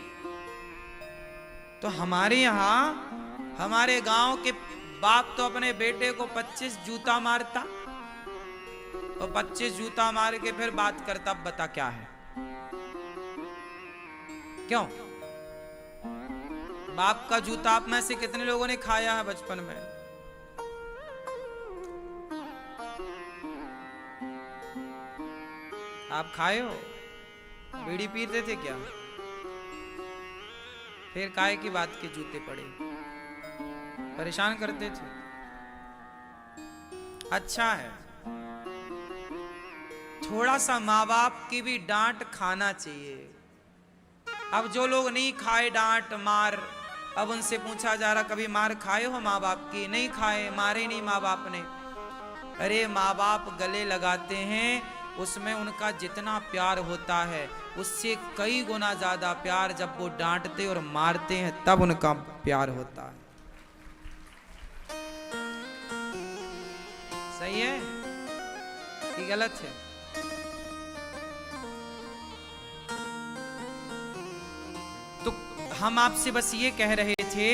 तो हमारे यहां हमारे गांव के बाप तो अपने बेटे को 25 जूता मारता, और 25 जूता मार के फिर बात करता, अब बता क्या है? क्यों? बाप का जूता आप में से कितने लोगों ने खाया है बचपन में? आप खाए हो? बीड़ी पीते थे क्या? फिर काहे की बात के जूते पड़े, परेशान करते थे। अच्छा है, थोड़ा सा माँ बाप की भी डांट खाना चाहिए। अब जो लोग नहीं खाए डांट मार, अब उनसे पूछा जा रहा कभी मार खाए हो माँ बाप की? नहीं खाए, मारे नहीं माँ बाप ने। अरे माँ बाप गले लगाते हैं, उसमें उनका जितना प्यार होता है उससे कई गुना ज्यादा प्यार जब वो डांटते और मारते हैं तब उनका प्यार होता है। सही है कि गलत है? तो हम आपसे बस ये कह रहे थे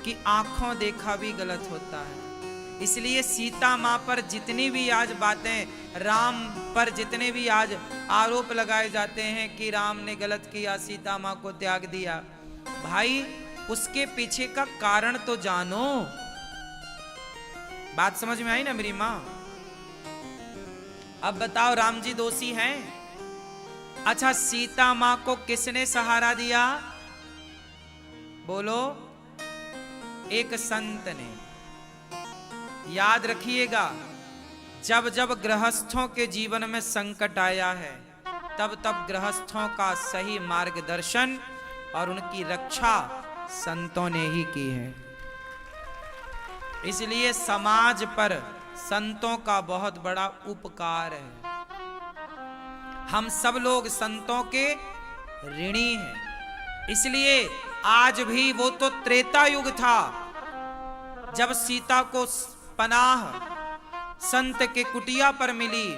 कि आंखों देखा भी गलत होता है। इसलिए सीता माँ पर जितनी भी आज बातें, राम पर जितने भी आज आरोप लगाए जाते हैं कि राम ने गलत किया, सीता माँ को त्याग दिया, भाई उसके पीछे का कारण तो जानो। बात समझ में आई ना मेरी माँ? अब बताओ, राम जी दोषी हैं? अच्छा, सीता माँ को किसने सहारा दिया? बोलो, एक संत ने। याद रखिएगा, जब जब गृहस्थों के जीवन में संकट आया है, तब तब गृहस्थों का सही मार्गदर्शन और उनकी रक्षा संतों ने ही की है। इसलिए समाज पर संतों का बहुत बड़ा उपकार है। हम सब लोग संतों के ऋणी हैं। इसलिए आज भी, वो तो त्रेता युग था जब सीता को पनाह संत के कुटिया पर मिली।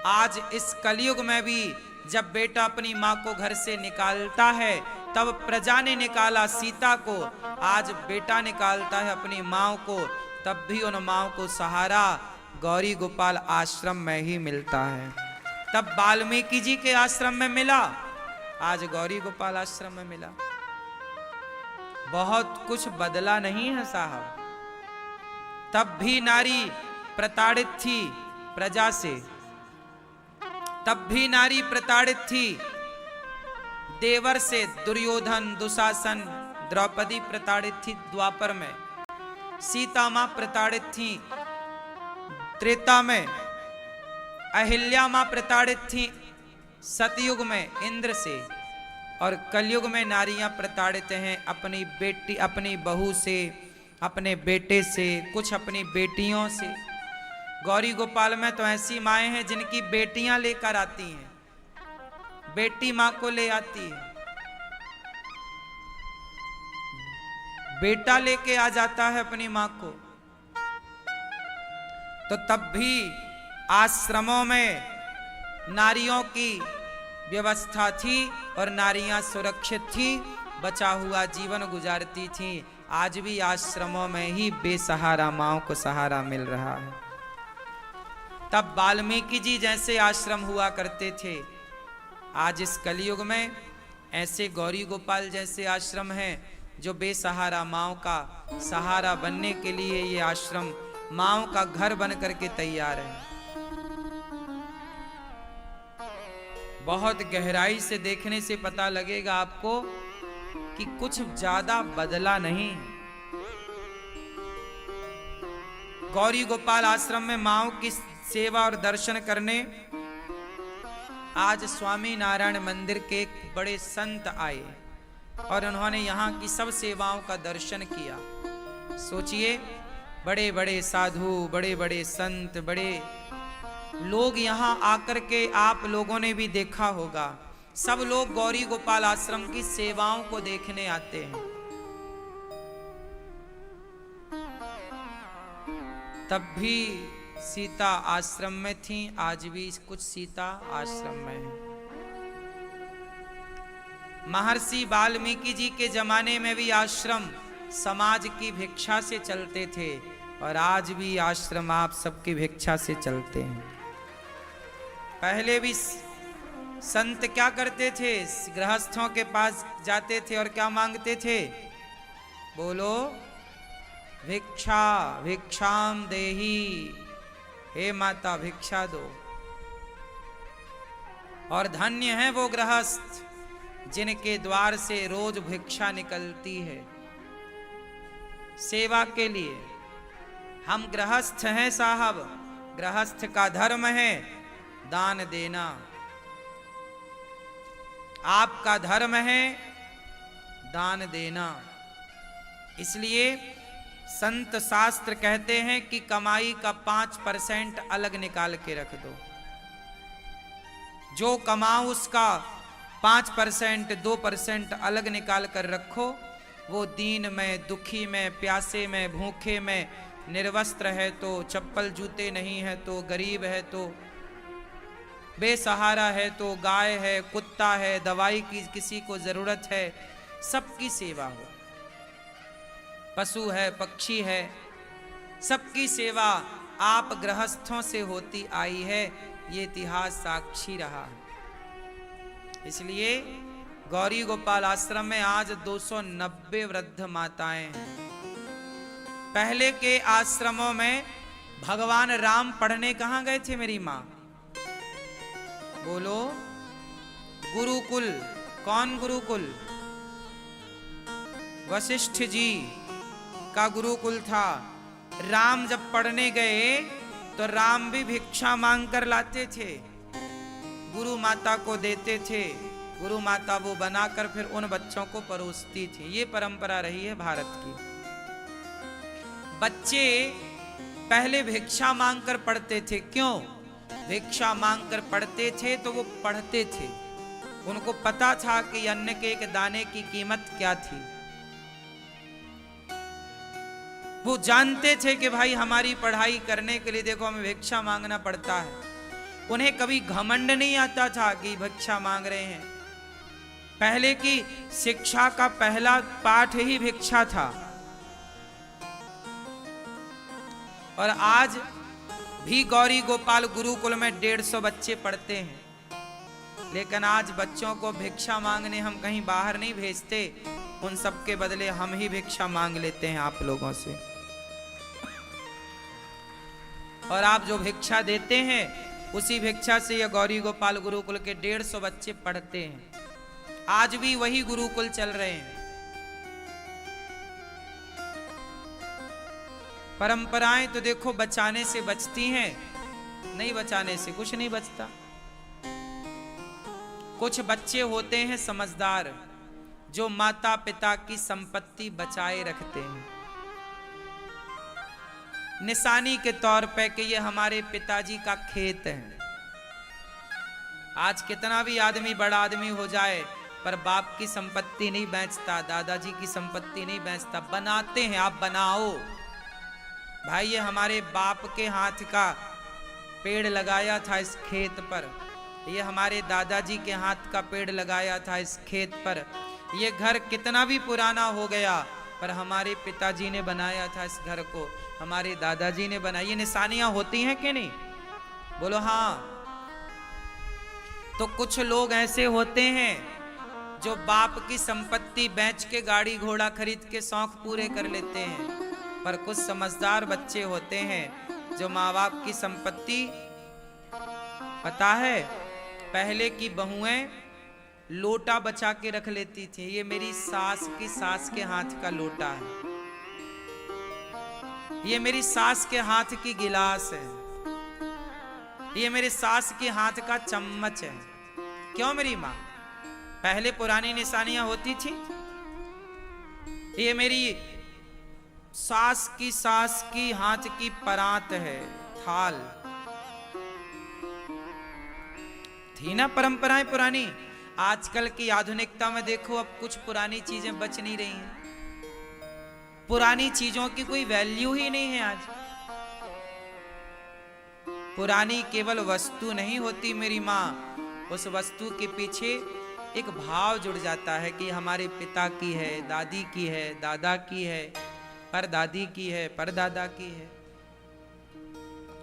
आज इस कलयुग में भी जब बेटा अपनी माँ को घर से निकालता है, तब प्रजा ने निकाला सीता को, आज बेटा निकालता है अपनी माँ को, तब भी उन माँ को सहारा गौरी गोपाल आश्रम में ही मिलता है। तब वाल्मीकि जी के आश्रम में मिला, आज गौरी गोपाल आश्रम में मिला। बहुत कुछ बदला नहीं है साहब। तब भी नारी प्रताड़ित थी प्रजा से, तब भी नारी प्रताड़ित थी देवर से। दुर्योधन, दुशासन, द्रौपदी प्रताड़ित थी द्वापर में, सीता मां प्रताड़ित थी त्रेता में, अहिल्या मां प्रताड़ित थी सतयुग में इंद्र से, और कलयुग में नारियां प्रताड़ित हैं अपनी बेटी, अपनी बहू से, अपने बेटे से, कुछ अपनी बेटियों से। गौरी गोपाल में तो ऐसी माएँ हैं जिनकी बेटियां लेकर आती हैं, बेटी माँ को ले आती है, बेटा लेके आ जाता है अपनी माँ को। तो तब भी आश्रमों में नारियों की व्यवस्था थी और नारियां सुरक्षित थी, बचा हुआ जीवन गुजारती थी। आज भी आश्रमों में ही बेसहारा माँओं को सहारा मिल रहा है। तब वाल्मीकि जी जैसे आश्रम हुआ करते थे, आज इस कलयुग में ऐसे गौरी गोपाल जैसे आश्रम हैं जो बेसहारा माँओं का सहारा बनने के लिए ये आश्रम माँओं का घर बन करके तैयार है। बहुत गहराई से देखने से पता लगेगा आपको कि कुछ ज्यादा बदला नहीं। गौरी गोपाल आश्रम में माँओं की सेवा और दर्शन करने आज स्वामी नारायण मंदिर के एक बड़े संत आए और उन्होंने यहाँ की सब सेवाओं का दर्शन किया। सोचिए, बड़े बड़े साधु, बड़े बड़े संत, बड़े लोग यहाँ आकर के आप लोगों ने भी देखा होगा, सब लोग गौरी गोपाल आश्रम की सेवाओं को देखने आते हैं। तब भी सीता आश्रम में थी, आज भी कुछ सीता आश्रम में है। महर्षि वाल्मीकि जी के जमाने में भी आश्रम समाज की भिक्षा से चलते थे और आज भी आश्रम आप सबकी भिक्षा से चलते हैं। पहले भी संत क्या करते थे? गृहस्थों के पास जाते थे और क्या मांगते थे? बोलो, भिक्षा भिक्षाम देही, हे माता भिक्षा दो। और धन्य है वो गृहस्थ जिनके द्वार से रोज भिक्षा निकलती है सेवा के लिए। हम गृहस्थ हैं साहब, गृहस्थ का धर्म है दान देना, आपका धर्म है दान देना। इसलिए संत शास्त्र कहते हैं कि कमाई का 5% अलग निकाल के रख दो। जो कमाओ उसका 5%, 2% अलग निकाल कर रखो। वो दीन में, दुखी में, प्यासे में, भूखे में, निर्वस्त्र है तो, चप्पल जूते नहीं है तो, गरीब है तो, बेसहारा है तो, गाय है, कुत्ता है, दवाई की किसी को जरूरत है, सबकी सेवा हो। पशु है, पक्षी है, सबकी सेवा आप गृहस्थों से होती आई है, ये इतिहास साक्षी रहा है। इसलिए गौरी गोपाल आश्रम में आज 290 वृद्ध माताएं हैं। पहले के आश्रमों में भगवान राम पढ़ने कहां गए थे मेरी मां? बोलो, गुरुकुल। कौन गुरुकुल? वशिष्ठ जी का गुरुकुल था। राम जब पढ़ने गए तो राम भी भिक्षा मांग कर लाते थे, गुरु माता को देते थे, गुरु माता वो बनाकर फिर उन बच्चों को परोसती थी। ये परंपरा रही है भारत की। बच्चे पहले भिक्षा मांगकर पढ़ते थे। क्यों भिक्षा मांगकर पढ़ते थे? तो वो पढ़ते थे, उनको पता था कि अन्न के एक दाने की कीमत क्या थी। वो जानते थे कि भाई हमारी पढ़ाई करने के लिए देखो हमें भिक्षा मांगना पड़ता है। उन्हें कभी घमंड नहीं आता था कि भिक्षा मांग रहे हैं। पहले की शिक्षा का पहला पाठ ही भिक्षा था। और आज भी गौरी गोपाल गुरुकुल में 150 बच्चे पढ़ते हैं, लेकिन आज बच्चों को भिक्षा मांगने हम कहीं बाहर नहीं भेजते, उन सब के बदले हम ही भिक्षा मांग लेते हैं आप लोगों से। और आप जो भिक्षा देते हैं उसी भिक्षा से यह गौरी गोपाल गुरुकुल के 150 बच्चे पढ़ते हैं। आज भी वही गुरुकुल चल रहे हैं। परंपराएं तो देखो बचाने से बचती हैं, नहीं बचाने से कुछ नहीं बचता। कुछ बच्चे होते हैं समझदार, जो माता पिता की संपत्ति बचाए रखते हैं, निशानी के तौर पे कि ये हमारे पिताजी का खेत है। आज कितना भी आदमी बड़ा आदमी हो जाए पर बाप की संपत्ति नहीं बेचता, दादाजी की संपत्ति नहीं बेचता। बनाते हैं, आप बनाओ भाई। ये हमारे बाप के हाथ का पेड़ लगाया था इस खेत पर, ये हमारे दादाजी के हाथ का पेड़ लगाया था इस खेत पर। ये घर कितना भी पुराना हो गया पर हमारे पिताजी ने बनाया था इस घर को, हमारे दादाजी ने बनाया। ये निशानियां होती हैं कि नहीं? बोलो हाँ। तो कुछ लोग ऐसे होते हैं जो बाप की संपत्ति बेच के गाड़ी घोड़ा खरीद के शौक पूरे कर लेते हैं, पर कुछ समझदार बच्चे होते हैं जो माँ बाप की संपत्ति, पता है पहले की बहुएं लोटा बचा के रख लेती थी। ये मेरी सास की सास के हाथ का लोटा है, ये मेरी सास के हाथ की गिलास है, ये मेरे सास के हाथ का चम्मच है। क्यों मेरी माँ? पहले पुरानी निशानियां होती थी। ये मेरी सास की हाथ की परात है, थाल थी ना परंपराएं पुरानी। आजकल की आधुनिकता में देखो अब कुछ पुरानी चीजें बच नहीं रही हैं। पुरानी चीजों की कोई वैल्यू ही नहीं है आज। पुरानी केवल वस्तु नहीं होती मेरी माँ, उस वस्तु के पीछे एक भाव जुड़ जाता है कि हमारे पिता की है, दादी की है, दादा की है, परदादी की है, परदादा की है।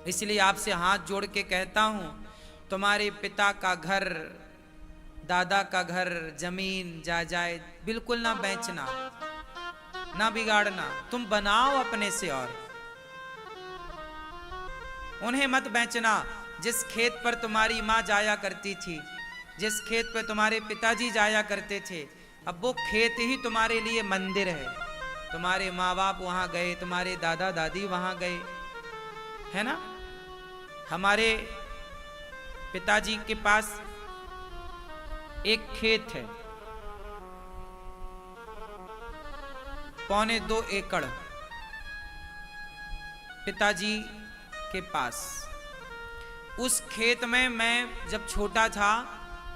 इसलिए आपसे हाथ जोड़ के कहता हूं, तुम्हारे पिता का घर, दादा का घर, जमीन जायदाद बिल्कुल ना बेचना, ना बिगाड़ना। तुम बनाओ अपने से और उन्हें मत बेचना। जिस खेत पर तुम्हारी माँ जाया करती थी, जिस खेत पर तुम्हारे पिताजी जाया करते थे, अब वो खेत ही तुम्हारे लिए मंदिर है। तुम्हारे माँ बाप वहां गए, तुम्हारे दादा दादी वहां गए, है ना। हमारे पिताजी के पास एक खेत है, 2.25 एकड़ पिताजी के पास। उस खेत में मैं जब छोटा था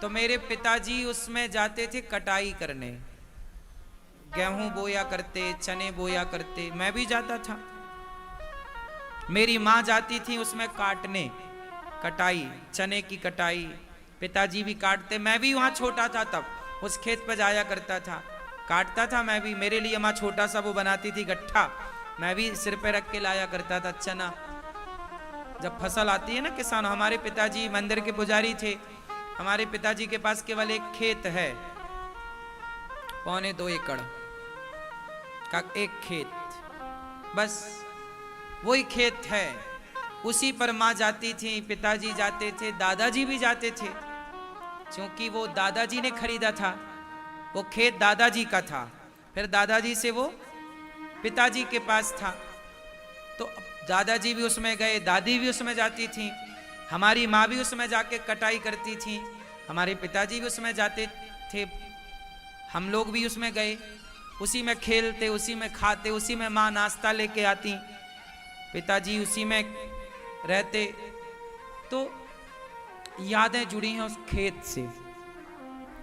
तो मेरे पिताजी उसमें जाते थे कटाई करने, गेहूं बोया करते, चने बोया करते, मैं भी जाता था। मेरी माँ जाती थी उसमें काटने, कटाई, चने की कटाई, पिताजी भी काटते। मैं भी वहां छोटा था तब उस खेत पर जाया करता था, काटता था मैं भी। मेरे लिए माँ छोटा सा वो बनाती थी गट्ठा, मैं भी सिर पे रख के लाया करता था चना। जब फसल आती है ना किसान, हमारे पिताजी मंदिर के पुजारी थे, हमारे पिताजी के पास केवल एक खेत है, 1.25 एकड़ का एक खेत, बस वही खेत है। उसी पर माँ जाती थी, पिताजी जाते थे, दादाजी भी जाते थे, क्योंकि वो दादाजी ने खरीदा था, वो खेत दादाजी का था, फिर दादाजी से वो पिताजी के पास था, तो दादाजी भी उसमें गए, दादी भी उसमें जाती थी, हमारी माँ भी उसमें जाके कटाई करती थी, हमारे पिताजी भी उसमें जाते थे, हम लोग भी उसमें गए, उसी में खेलते, उसी में खाते, उसी में माँ नाश्ता लेके आती, पिताजी उसी में रहते। तो यादें जुड़ी हैं उस खेत से।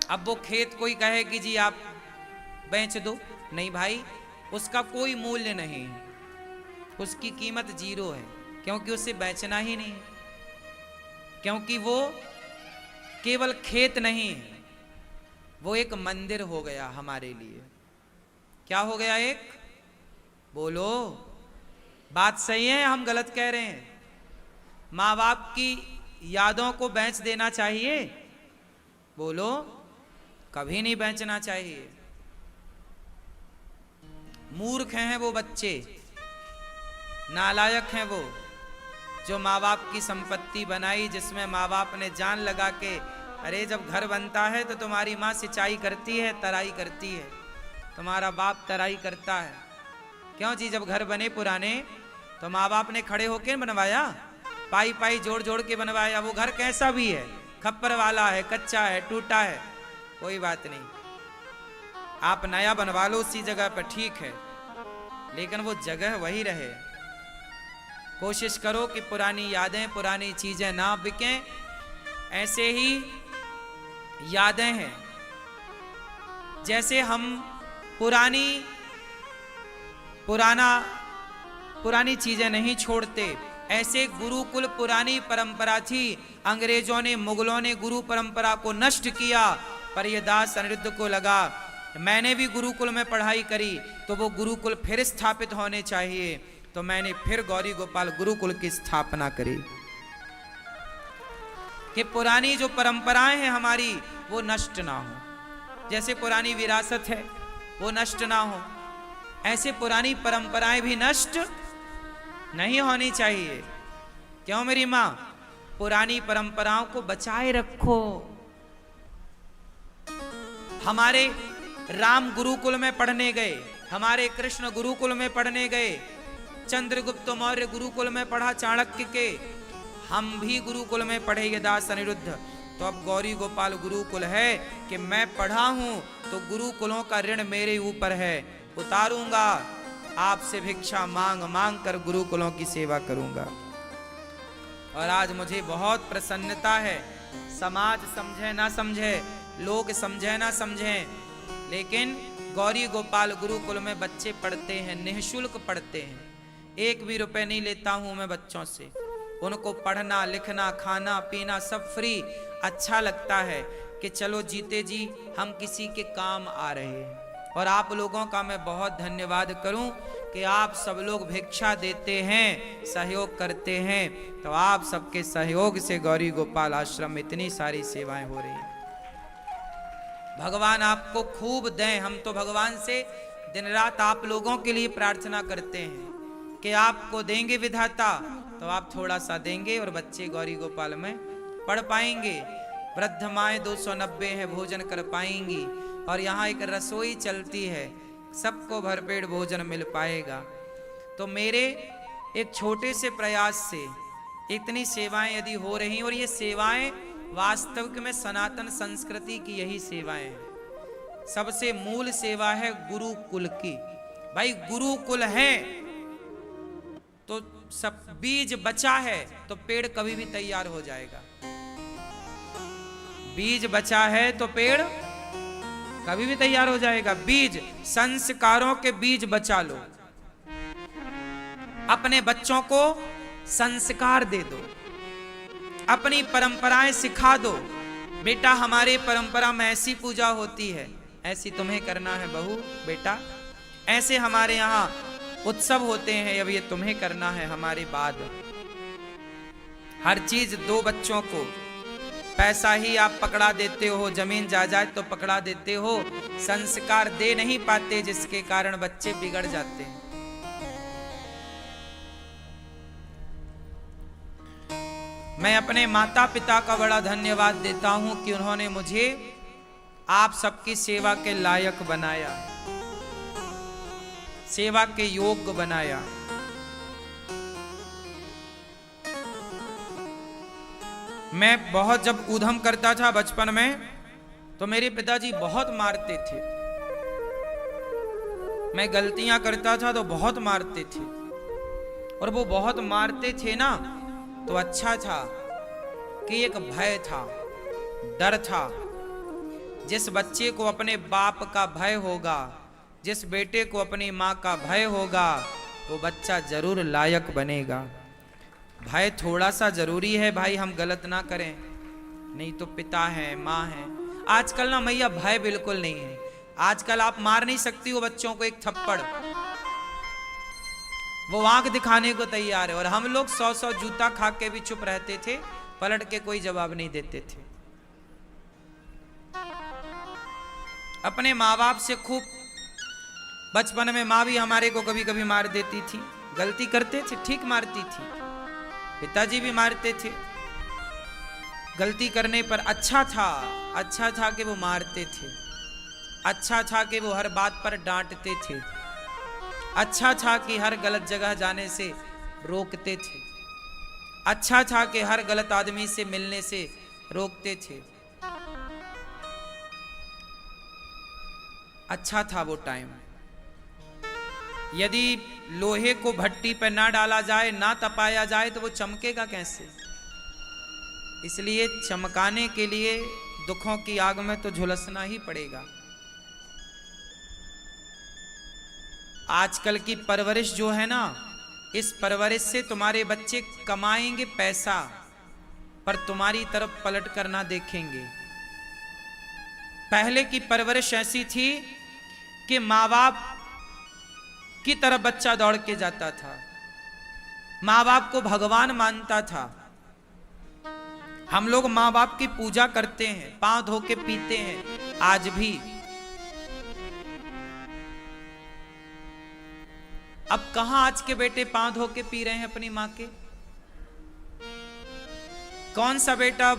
अब वो खेत कोई कहे कि जी आप बेच दो, नहीं भाई, उसका कोई मूल्य नहीं है, उसकी कीमत 0 है, क्योंकि उसे बेचना ही नहीं है, क्योंकि वो केवल खेत नहीं है, वो एक मंदिर हो गया हमारे लिए। क्या हो गया? एक, बोलो, बात सही है, हम गलत कह रहे हैं? माँ बाप की यादों को बेच देना चाहिए? बोलो, कभी नहीं बेचना चाहिए। मूर्ख हैं वो बच्चे, नालायक हैं वो, जो माँ बाप की संपत्ति बनाई, जिसमें माँ बाप ने जान लगा के, अरे जब घर बनता है तो तुम्हारी माँ सिंचाई करती है, तराई करती है, तुम्हारा बाप तराई करता है। क्यों जी? जब घर बने पुराने तो माँ बाप ने खड़े होकर बनवाया, पाई पाई जोड़ जोड़ के बनवाया। वो घर कैसा भी है, खप्पर वाला है, कच्चा है, टूटा है, कोई बात नहीं, आप नया बनवा लो उसी जगह पर, ठीक है, लेकिन वो जगह वही रहे। कोशिश करो कि पुरानी यादें, पुरानी चीजें ना बिकें। ऐसे ही यादें हैं, जैसे हम पुरानी चीजें नहीं छोड़ते, ऐसे गुरुकुल पुरानी परंपरा थी। अंग्रेजों ने, मुगलों ने गुरु परंपरा को नष्ट किया, पर ये दास अनिरुद्ध को लगा मैंने भी गुरुकुल में पढ़ाई करी तो वो गुरुकुल फिर स्थापित होने चाहिए, तो मैंने फिर गौरी गोपाल गुरुकुल की स्थापना करी कि पुरानी जो परंपराएं हैं हमारी वो नष्ट ना हो। जैसे पुरानी विरासत है वो नष्ट ना हो, ऐसे पुरानी परंपराएं भी नष्ट नहीं होनी चाहिए। क्यों मेरी माँ? पुरानी परंपराओं को बचाए रखो। हमारे राम गुरुकुल में पढ़ने गए, हमारे कृष्ण गुरुकुल में पढ़ने गए, चंद्रगुप्त मौर्य गुरुकुल में पढ़ा चाणक्य के, हम भी गुरुकुल में पढ़े ये दास अनिरुद्ध। तो अब गौरी गोपाल गुरुकुल है कि मैं पढ़ा हूं तो गुरुकुलों का ऋण मेरे ऊपर है, उतारूंगा, आपसे भिक्षा मांग मांग कर गुरुकुलों की सेवा करूंगा। और आज मुझे बहुत प्रसन्नता है, समाज समझे ना समझे, लोग समझे ना समझे, लेकिन गौरी गोपाल गुरुकुल में बच्चे पढ़ते हैं, निःशुल्क पढ़ते हैं, 1 भी रुपए नहीं लेता हूं मैं बच्चों से। उनको पढ़ना, लिखना, खाना पीना सब फ्री। अच्छा लगता है कि चलो जीते जी हम किसी के काम आ रहे हैं। और आप लोगों का मैं बहुत धन्यवाद करूं कि आप सब लोग भिक्षा देते हैं, सहयोग करते हैं, तो आप सबके सहयोग से गौरी गोपाल आश्रम में इतनी सारी सेवाएं हो रही हैं। भगवान आपको खूब दें। हम तो भगवान से दिन रात आप लोगों के लिए प्रार्थना करते हैं कि आपको देंगे विधाता, तो आप थोड़ा सा देंगे और बच्चे गौरी गोपाल में पढ़ पाएंगे। वृद्ध माएँ 290 है, भोजन कर पाएंगी। और यहाँ एक रसोई चलती है, सबको भरपेट भोजन मिल पाएगा। तो मेरे एक छोटे से प्रयास से इतनी सेवाएं यदि हो रही, और ये सेवाएं वास्तविक में सनातन संस्कृति की यही सेवाएं हैं। सबसे मूल सेवा है गुरुकुल की। भाई गुरुकुल है तो सब बीज बचा है तो पेड़ कभी भी तैयार हो जाएगा। बीज बचा है तो पेड़ कभी भी तैयार हो जाएगा। बीज, संस्कारों के बीज बचा लो, अपने बच्चों को संस्कार दे दो, अपनी परंपराएं सिखा दो। बेटा हमारे परंपरा में ऐसी पूजा होती है, ऐसी तुम्हें करना है बहू बेटा, ऐसे हमारे यहाँ उत्सव होते हैं, अब ये तुम्हें करना है हमारे बाद। हर चीज दो बच्चों को, पैसा ही आप पकड़ा देते हो, जमीन जायदाद तो पकड़ा देते हो, संस्कार दे नहीं पाते, जिसके कारण बच्चे बिगड़ जाते हैं। मैं अपने माता पिता का बड़ा धन्यवाद देता हूं कि उन्होंने मुझे आप सबकी सेवा के लायक बनाया, सेवा के योग्य बनाया। मैं बहुत जब ऊधम करता था बचपन में, तो मेरे पिताजी बहुत मारते थे। मैं गलतियां करता था तो बहुत मारते थे, और वो बहुत मारते थे ना, तो अच्छा था कि एक भय था, डर था। जिस बच्चे को अपने बाप का भय होगा, जिस बेटे को अपनी माँ का भय होगा, वो बच्चा जरूर लायक बनेगा। भय थोड़ा सा जरूरी है भाई, हम गलत ना करें, नहीं तो पिता है, माँ है। आजकल ना मैया भय बिल्कुल नहीं है। आजकल आप मार नहीं सकती हो बच्चों को एक थप्पड़, वो आंख दिखाने को तैयार है। और हम लोग 100 जूता खा के भी चुप रहते थे, पलट के कोई जवाब नहीं देते थे। अपने माँ बाप से खूब बचपन में माँ भी हमारे को कभी कभी मार देती थी, गलती करते थे ठीक मारती थी, पिताजी भी मारते थे गलती करने पर। अच्छा था कि वो मारते थे, अच्छा था कि वो हर बात पर डांटते थे, अच्छा था कि हर गलत जगह जाने से रोकते थे, अच्छा था कि हर गलत आदमी से मिलने से रोकते थे। अच्छा था वो टाइम। यदि लोहे को भट्टी पर ना डाला जाए, ना तपाया जाए, तो वो चमकेगा कैसे? इसलिए चमकाने के लिए दुखों की आग में तो झुलसना ही पड़ेगा। आजकल की परवरिश जो है ना, इस परवरिश से तुम्हारे बच्चे कमाएंगे पैसा, पर तुम्हारी तरफ पलट कर ना देखेंगे। पहले की परवरिश ऐसी थी कि माँ बाप की तरफ बच्चा दौड़ के जाता था, माँ बाप को भगवान मानता था। हम लोग माँ बाप की पूजा करते हैं, पांव धो के पीते हैं आज भी। अब कहां आज के बेटे पांव धो के पी रहे हैं अपनी मां के? कौन सा बेटा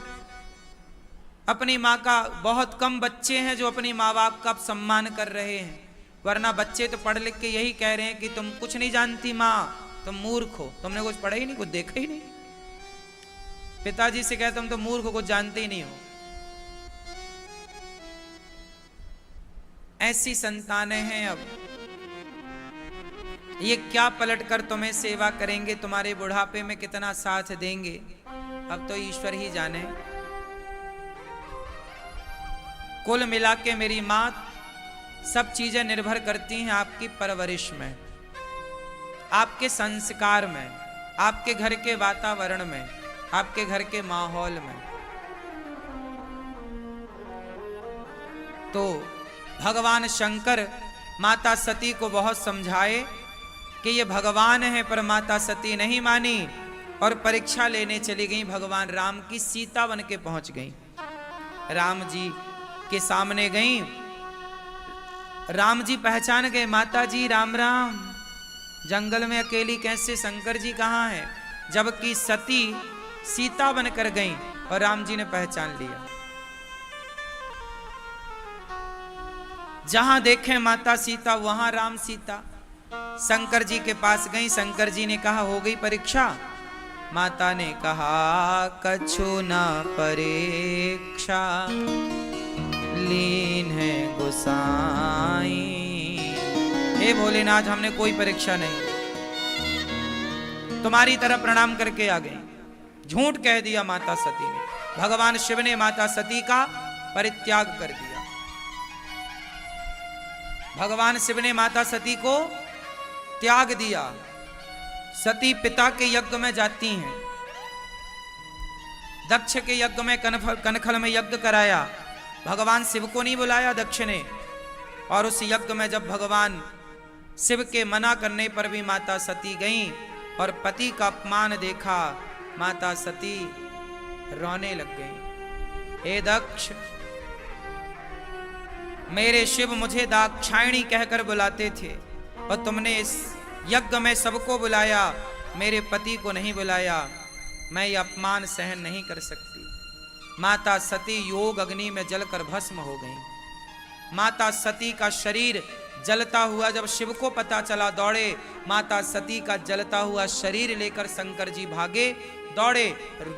अपनी मां का, बहुत कम बच्चे हैं जो अपनी माँ बाप का सम्मान कर रहे हैं। वरना बच्चे तो पढ़ लिख के यही कह रहे हैं कि तुम कुछ नहीं जानती माँ, तुम मूर्ख हो, तुमने कुछ पढ़ा ही नहीं, कुछ देखा ही नहीं। पिताजी से कहते तुम तो मूर्ख हो, कुछ जानते ही नहीं हो। ऐसी संतानें हैं। अब ये क्या पलट कर तुम्हें सेवा करेंगे, तुम्हारे बुढ़ापे में कितना साथ देंगे, अब तो ईश्वर ही जाने। कुल मिला के मेरी मां, सब चीजें निर्भर करती हैं आपकी परवरिश में, आपके संस्कार में, आपके घर के वातावरण में, आपके घर के माहौल में। तो भगवान शंकर माता सती को बहुत समझाए कि ये भगवान है, पर माता सती नहीं मानी और परीक्षा लेने चली गई। भगवान राम की सीता बन के पहुंच गई, राम जी के सामने गई। राम जी पहचान गए, माता जी राम राम, जंगल में अकेली कैसे, शंकर जी कहाँ हैं? जबकि सती सीता बनकर गई और राम जी ने पहचान लिया। जहां देखे माता सीता वहां राम सीता। शंकर जी के पास गई, शंकर जी ने कहा हो गई परीक्षा? माता ने कहा कछु ना परीक्षा, लीन है गोसाई। हे भोलेनाथ, हमने कोई परीक्षा नहीं, तुम्हारी तरफ प्रणाम करके आ गए। झूठ कह दिया माता सती ने। भगवान शिव ने माता सती का परित्याग कर दिया। भगवान शिव ने माता सती को त्याग दिया। सती पिता के यज्ञ में जाती हैं। दक्ष के यज्ञ में कनखल में यज्ञ कराया, भगवान शिव को नहीं बुलाया दक्ष ने। और उस यज्ञ में जब भगवान शिव के मना करने पर भी माता सती गईं और पति का अपमान देखा, माता सती रोने लग गई। हे दक्ष, मेरे शिव मुझे दाक्षायणी कहकर बुलाते थे और तुमने इस यज्ञ में सबको बुलाया, मेरे पति को नहीं बुलाया। मैं ये अपमान सहन नहीं कर सकती। माता सती योग अग्नि में जलकर भस्म हो गई। माता सती का शरीर जलता हुआ जब शिव को पता चला, दौड़े। माता सती का जलता हुआ शरीर लेकर शंकर जी भागे, दौड़े,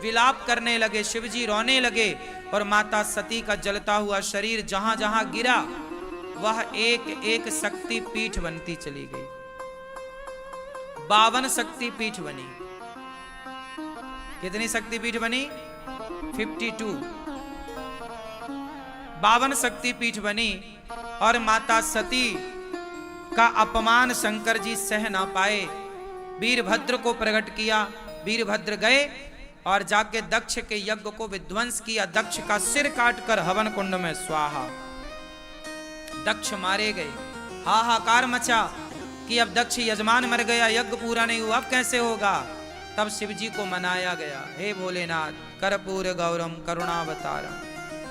विलाप करने लगे, शिव जी रोने लगे और माता सती का जलता हुआ शरीर जहां जहां गिरा वह एक एक शक्ति पीठ बनती चली गई। 52 शक्ति पीठ बनी। कितनी शक्ति पीठ बनी? 52। 52 शक्ति पीठ बनी और माता सती का अपमान शंकर जी सह ना पाए, वीरभद्र को प्रकट किया। वीरभद्र गए और जाके दक्ष के यज्ञ को विध्वंस किया। दक्ष का सिर काटकर हवन कुंड में स्वाहा। दक्ष मारे गए। हाहाकार मचा कि अब दक्ष यजमान मर गया, यज्ञ पूरा नहीं हुआ, अब कैसे होगा। तब शिव जी को मनाया गया, हे भोलेनाथ कर्पूर गौरम करुणावतारम,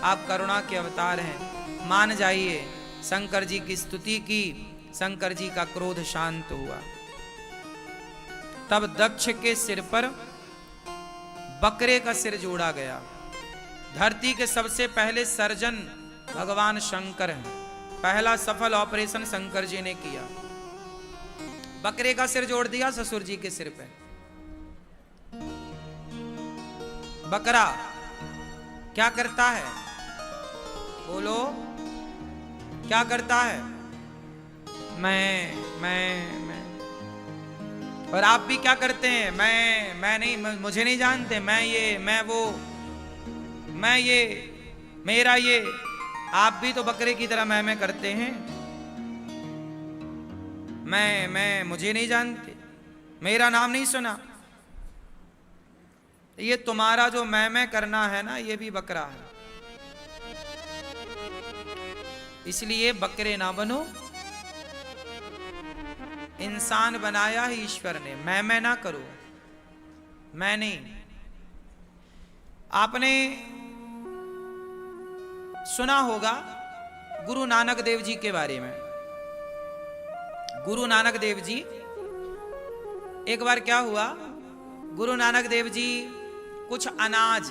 आप करुणा के अवतार हैं, मान जाइए। शंकर जी की स्तुति की, शंकर जी का क्रोध शांत हुआ। तब दक्ष के सिर पर बकरे का सिर जोड़ा गया। धरती के सबसे पहले सर्जन भगवान शंकर हैं। पहला सफल ऑपरेशन शंकर जी ने किया। बकरे का सिर जोड़ दिया ससुर जी के सिर पे। बकरा क्या करता है? बोलो, क्या करता है? मैं। और आप भी क्या करते हैं? मैं नहीं, मुझे नहीं जानते, मैं ये, मैं वो, मैं ये, मेरा ये। आप भी तो बकरे की तरह मैं करते हैं। मैं, मुझे नहीं जानते, मेरा नाम नहीं सुना। ये तुम्हारा जो मैं करना है ना, ये भी बकरा है। इसलिए बकरे ना बनो। इंसान बनाया है ईश्वर ने, मैं ना करो, मैं नहीं। आपने सुना होगा गुरु नानक देव जी के बारे में। गुरु नानक देव जी, एक बार क्या हुआ, गुरु नानक देव जी कुछ अनाज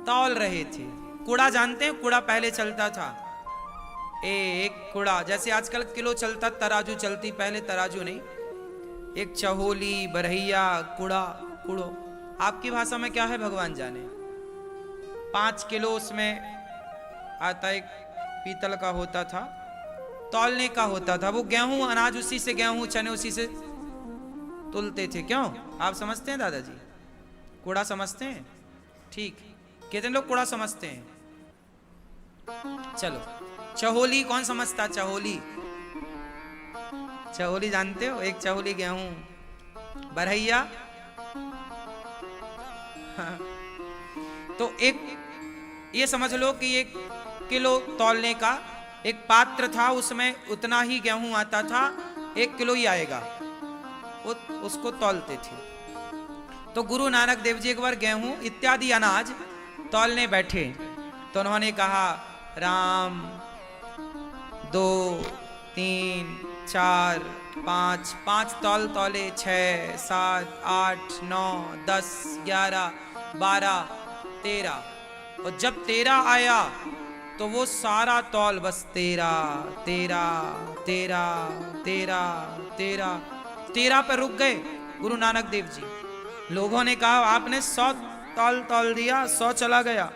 तौल रहे थे। कूड़ा जानते हैं? कूड़ा पहले चलता था, एक कूड़ा, जैसे आजकल किलो चलता, तराजू चलती, पहले तराजू नहीं। एक चहोली, बरहिया, कूड़ा, कूड़ो, आपकी भाषा में क्या है भगवान जाने। 5 किलो उसमें आता, एक पीतल का होता था, तौलने का होता था। वो गेहूं, अनाज उसी से, गेहूं चने उसी से तुलते थे। क्यों? आप समझते हैं दादाजी? कूड़ा समझते हैं? ठीक। कितने लोग कूड़ा समझते हैं? चलो, चहोली कौन समझता? चहोली, चहोली जानते हो? एक चहोली गेहूं, बरहिया। हाँ। तो एक ये समझ लो कि 1 किलो तौलने का एक पात्र था, उसमें उतना ही गेहूं आता था, 1 किलो ही आएगा, उसको तौलते थे। तो गुरु नानक देव जी एक बार गेहूं इत्यादि अनाज तौलने बैठे, तो उन्होंने कहा, राम 2 3 4 5, 5 तौले, 6 7 8 9 10 11 12 13, और जब 13 आया तो वो सारा तौल बस 13 पर रुक गए गुरु नानक देव जी। लोगों ने कहा, आपने 100 तौल दिया, 100 चला गया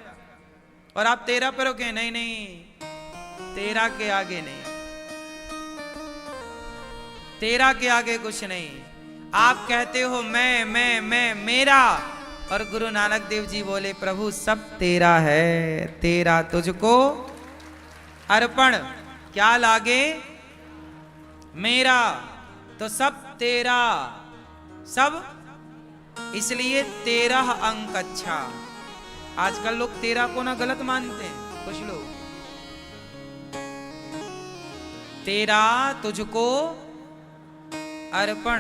और आप 13 पर रुके। नहीं, 13 के आगे नहीं, 13 के आगे कुछ नहीं। आप कहते हो मैं, मेरा, और गुरु नानक देव जी बोले, प्रभु सब तेरा है, तेरा तुझको अर्पण, क्या लागे मेरा, तो सब तेरा, सब। इसलिए 13 अंक अच्छा। आजकल लोग 13 को ना गलत मानते हैं कुछ लोग। तेरा तुझको अर्पण,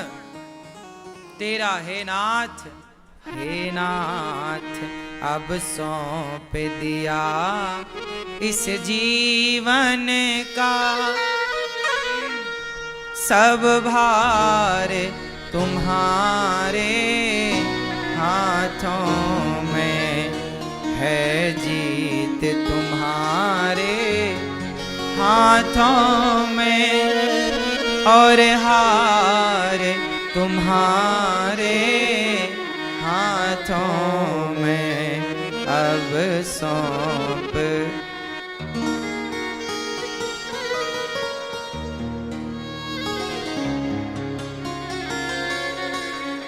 तेरा हे नाथ, हे नाथ अब सौंप दिया इस जीवन का, सब भार तुम्हारे हाथों में है, जीत तुम्हारे हाथों में, और हार तुम्हारे हाथों में अब सौंप।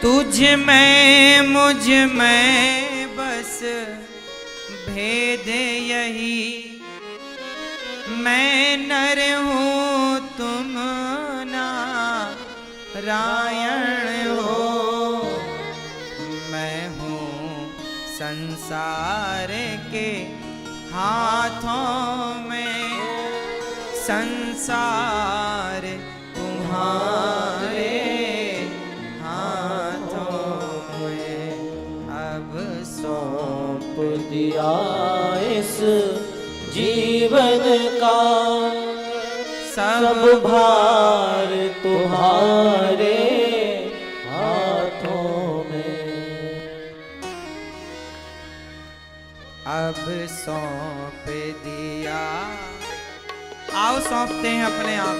तुझ में मुझ में बस भेद यही, मैं नर हूँ तुम नारायण हो, मैं हूँ संसार के हाथों में, संसार तुम्हारे सौंप दिया इस जीवन का, सब भार तुम्हारे हाथों में अब सौंप दिया। आओ सौंपते हैं अपने आप।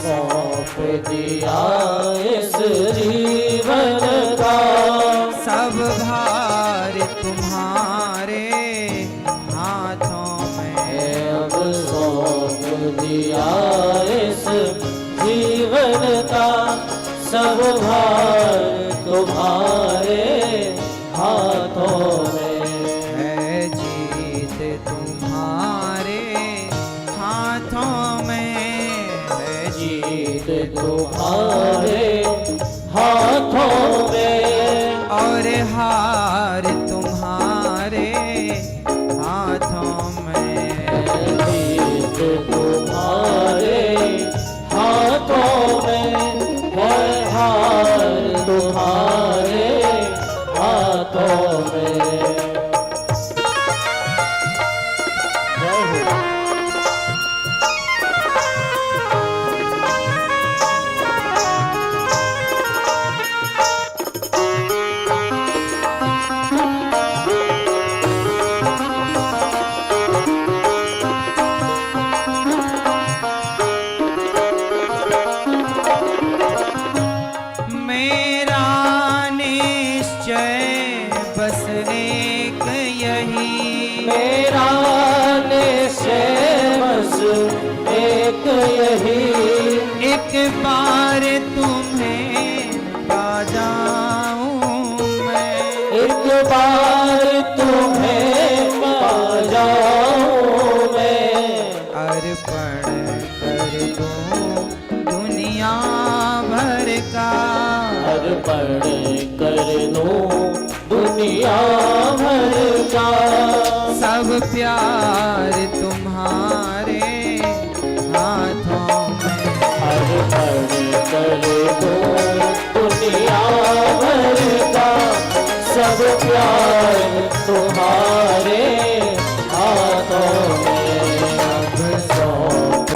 सौंप दिया इस जीवन का, सब भार तुम्हारे हाथों में अब सौंप दिया इस जीवन का, सब भार तुम्हारे हाथों में है, जीत तुम्हारे हाथों में, जीत तुम्हारे हाथों में, और हार तुम्हारे हाथों में, जीत तुम्हारे हाथों में, और हार तुम्हारे हाथों में। मेरा निश्चय बस एक यही, एक बार तुम्हें पा जाऊं मैं, एक बार तुम्हें पा जाऊं मैं, अर्पण कर दूं दुनिया भर का, अर्पण कर दूं दुनिया भर का, सब प्यार तुम्हारे हाथों में, अर्पण कर दूं दुनिया भर का, सब प्यार तुम्हारे हाथों में अब सौंप।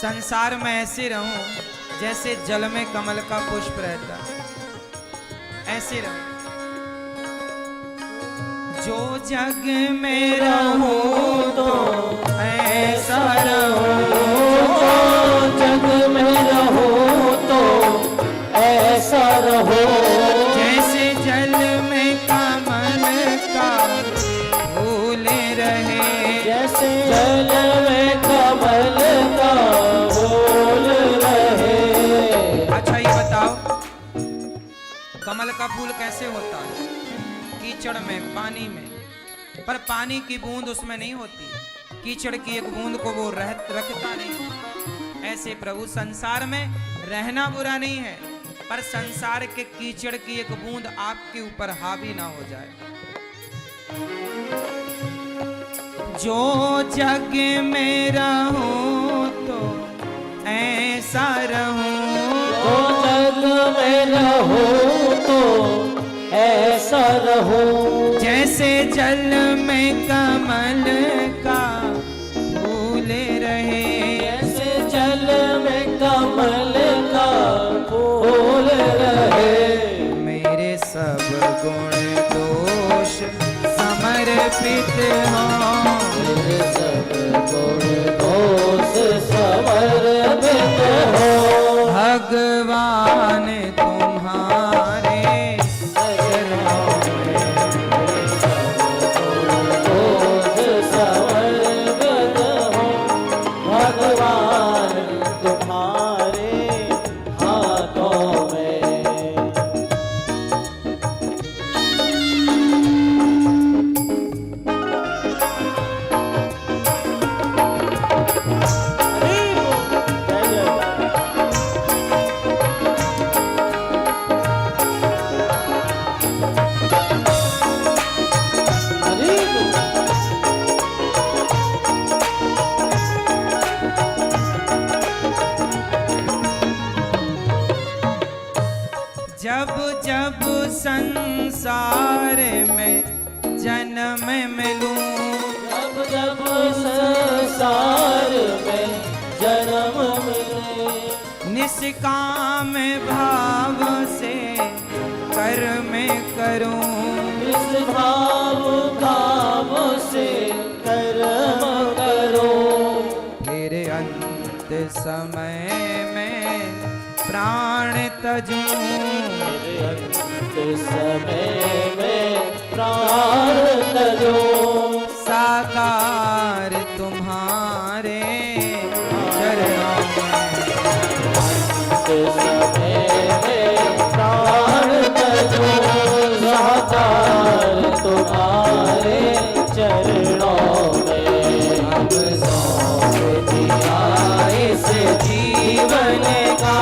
संसार में ऐसे रहूं जैसे जल में कमल का पुष्प रहता, ऐसे रहूं। जो जग में रहूं तो ऐसा रहूं, जो जग में जल में कमल का फूल रहे। अच्छा ये बताओ, कमल का फूल कैसे होता है? कीचड़ में, पानी में, पर पानी की बूंद उसमें नहीं होती, कीचड़ की एक बूंद को वो रखता नहीं। ऐसे प्रभु संसार में रहना बुरा नहीं है, पर संसार के कीचड़ की एक बूंद आपके ऊपर हावी ना हो जाए। जो जग में रहूं तो ऐसा रहूं, जो जग में रहूं तो ऐसा रहूं, जैसे जल में कमल का फूल रहे। जैसे जल में कमल का फूल रहे। मेरे सब गुण दोष समर्पित हों, मेरे सब गुण दोष समर्पित हो। भगवान तुम्हारे चरणों में। दोष समर्पित हो। भगवान तुम्हारे हाथों में। जब जब संसार में जन्म मिलूं, जब जब संसार में जन्म मिले। निष्काम भाव से कर्म करूं, इस भाव भाव से कर्म करो। फिर अंत समय में प्राण तजूं। अंत समय में प्राण तजो। साकार तुम्हारे चरणों में। अंत समय में प्राण तजो। साकार तुम्हारे चरणों में। अब सौंप दिया इस जीवन का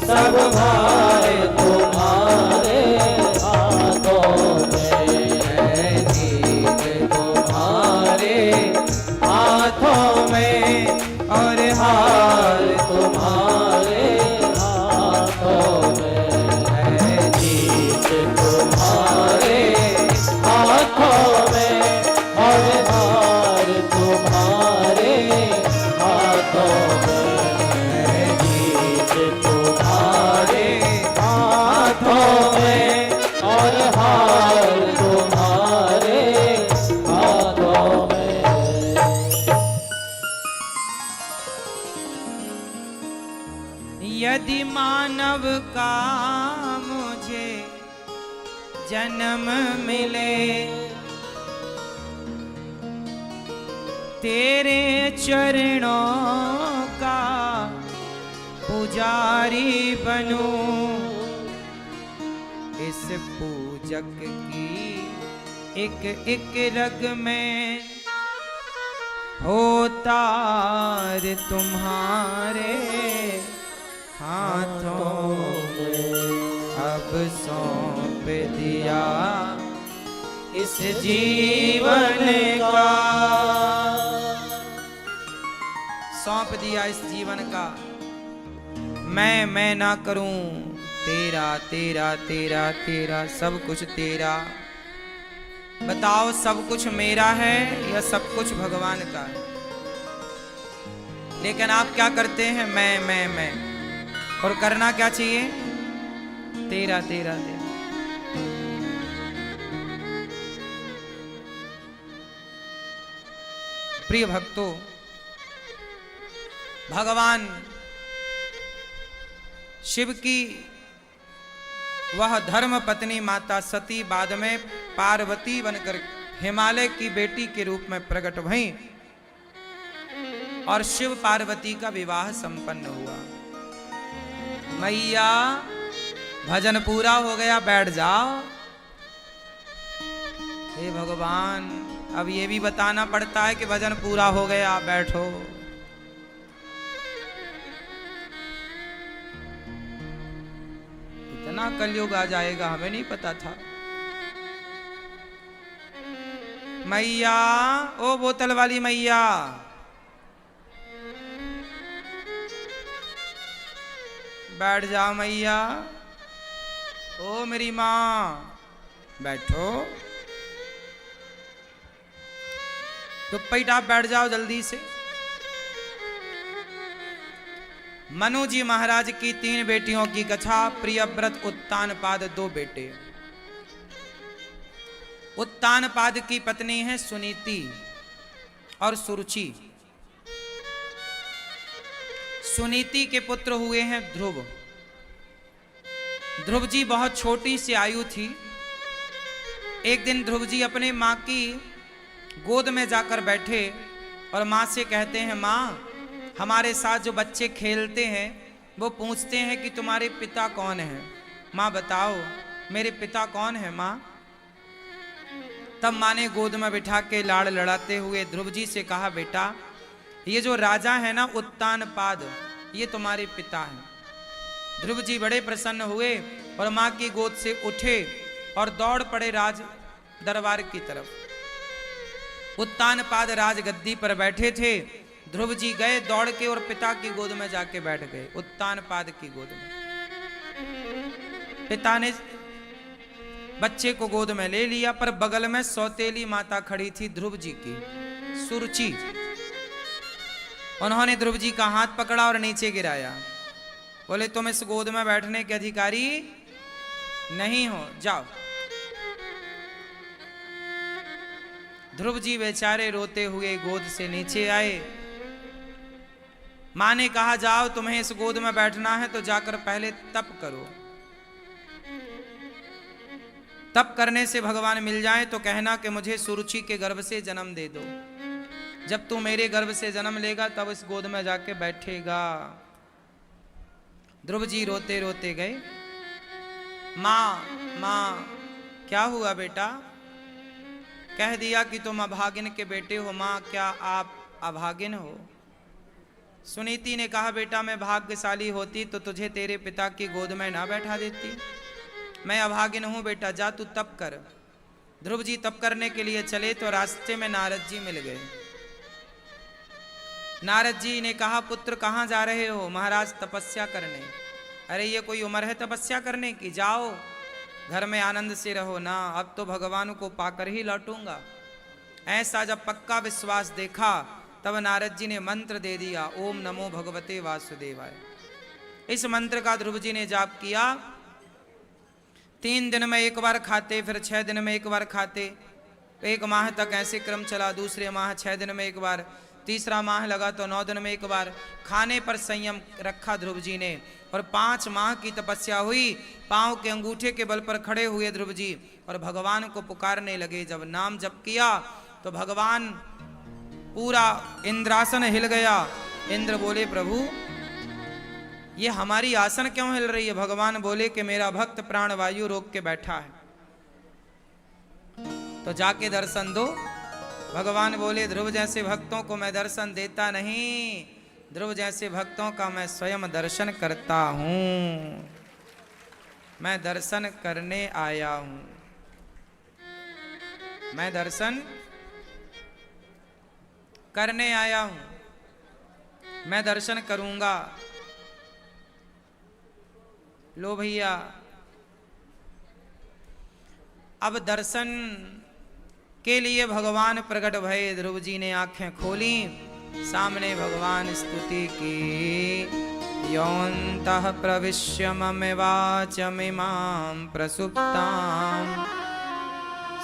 सब भार तुम्हारे हाथों में। है। जीत तुम्हारे हाथों में और हार तुम्हारे हाथों में है। जीत तुम्हारे हाथों में और हार तुम्हारे हाथों में है। जीत तुम्हारे हाथों में और हार तुम्हारे हाथों में। यदि मानव का मुझे जन्म मिले, तेरे चरणों का पुजारी बनूं। इस पूजक की एक एक रग में हो तार तुम्हारे हाथों में। अब सौंप दिया इस जीवन का, सौंप दिया इस जीवन का। मैं ना करूं, तेरा तेरा तेरा तेरा सब कुछ तेरा। बताओ सब कुछ मेरा है या सब कुछ भगवान का है? लेकिन आप क्या करते हैं? मैं। और करना क्या चाहिए? तेरा तेरा तेरा। प्रिय भक्तों, भगवान शिव की वह धर्म पत्नी माता सती बाद में पार्वती बनकर हिमालय की बेटी के रूप में प्रकट भई और शिव पार्वती का विवाह संपन्न हुआ। मैया भजन पूरा हो गया, बैठ जाओ। हे भगवान, अब ये भी बताना पड़ता है कि भजन पूरा हो गया, बैठो। इतना कलयुग आ जाएगा हमें नहीं पता था। मैया, ओ बोतल वाली मैया, बैठ जाओ मैया। ओ मेरी माँ, बैठो। तो पैटा बैठ जाओ जल्दी से। मनु जी महाराज की 3 बेटियों की कथा। प्रियव्रत, उत्तानपाद 2 बेटे। उत्तानपाद की पत्नी है सुनीति और सुरुचि। सुनीति के पुत्र हुए हैं ध्रुव। ध्रुव जी बहुत छोटी सी आयु थी। एक दिन ध्रुव जी अपने माँ की गोद में जाकर बैठे और माँ से कहते हैं, माँ, हमारे साथ जो बच्चे खेलते हैं वो पूछते हैं कि तुम्हारे पिता कौन हैं। माँ बताओ मेरे पिता कौन है माँ। तब माँ ने गोद में बिठा के लाड़ लड़ाते हुए ध्रुव जी से कहा, बेटा ये जो राजा है ना उत्तानपाद, ये तुम्हारे पिता हैं। ध्रुव जी बड़े प्रसन्न हुए और माँ की गोद से उठे और दौड़ पड़े राज दरबार की तरफ। उत्तानपाद राज गद्दी पर बैठे थे। ध्रुव जी गए दौड़ के और पिता की गोद में जाके बैठ गए, उत्तानपाद की गोद में। पिता ने बच्चे को गोद में ले लिया, पर बगल में सौतेली माता खड़ी थी ध्रुव जी की, सुरुचि। उन्होंने ध्रुव जी का हाथ पकड़ा और नीचे गिराया। बोले, तुम इस गोद में बैठने के अधिकारी नहीं हो, जाओ। ध्रुव जी बेचारे रोते हुए गोद से नीचे आए। मां ने कहा, जाओ, तुम्हें इस गोद में बैठना है तो जाकर पहले तप करो। तप करने से भगवान मिल जाए तो कहना कि मुझे सुरुचि के गर्भ से जन्म दे दो। जब तू मेरे गर्भ से जन्म लेगा तब इस गोद में जाके बैठेगा। ध्रुव जी रोते रोते गए। माँ, माँ, क्या हुआ बेटा? कह दिया कि तुम अभागिन के बेटे हो। माँ, क्या आप अभागिन हो? सुनीति ने कहा, बेटा मैं भाग्यशाली होती तो तुझे तेरे पिता की गोद में ना बैठा देती। मैं अभागिन हूं बेटा, जा तू तप कर। ध्रुव जी तप करने के लिए चले तो रास्ते में नारद जी मिल गए। नारद जी ने कहा, पुत्र कहाँ जा रहे हो? महाराज तपस्या करने। अरे ये कोई उम्र है तपस्या करने की? जाओ घर में आनंद से रहो ना, अब तो भगवान को पाकर ही लौटूंगा। ऐसा जब पक्का विश्वास देखा तब नारद जी ने मंत्र दे दिया, ओम नमो भगवते वासुदेवाय। इस मंत्र का ध्रुव जी ने जाप किया। 3 दिन में एक बार खाते, फिर 6 दिन में एक बार खाते। 1 माह तक ऐसे क्रम चला। दूसरे माह 6 दिन में एक बार। तीसरा माह लगा तो 9 दिन में एक बार। खाने पर संयम रखा ध्रुव जी ने और 5 माह की तपस्या हुई। पांव के अंगूठे के बल पर खड़े हुए ध्रुव जी और भगवान को पुकारने लगे। जब नाम जप किया तो भगवान पूरा इंद्रासन हिल गया। इंद्र बोले, प्रभु ये हमारी आसन क्यों हिल रही है? भगवान बोले कि मेरा भक्त प्राण वायु रोक के बैठा है, तो जाके दर्शन दो। भगवान बोले, ध्रुव जैसे भक्तों को मैं दर्शन देता नहीं, ध्रुव जैसे भक्तों का मैं स्वयं दर्शन करता हूं। मैं दर्शन करने आया हूं, मैं दर्शन करने आया हूं, मैं दर्शन करूंगा। लो भैया, अब दर्शन के लिए भगवान प्रकट भये। ध्रुव जी ने आंखें खोली, सामने भगवान स्तुति की। योऽन्तः प्रविश्य मम वाचमिमां प्रसुप्तां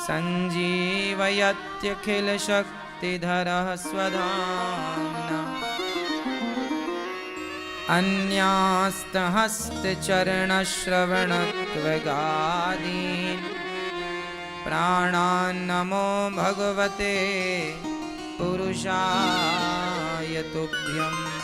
संजीवयत्यखिल शक्तिधरः स्वधाम्ना। अन्यास्तहस्तचरणश्रवणत्वगादीन् प्राणान् नमो भगवते पुरुषाय तुभ्यम्।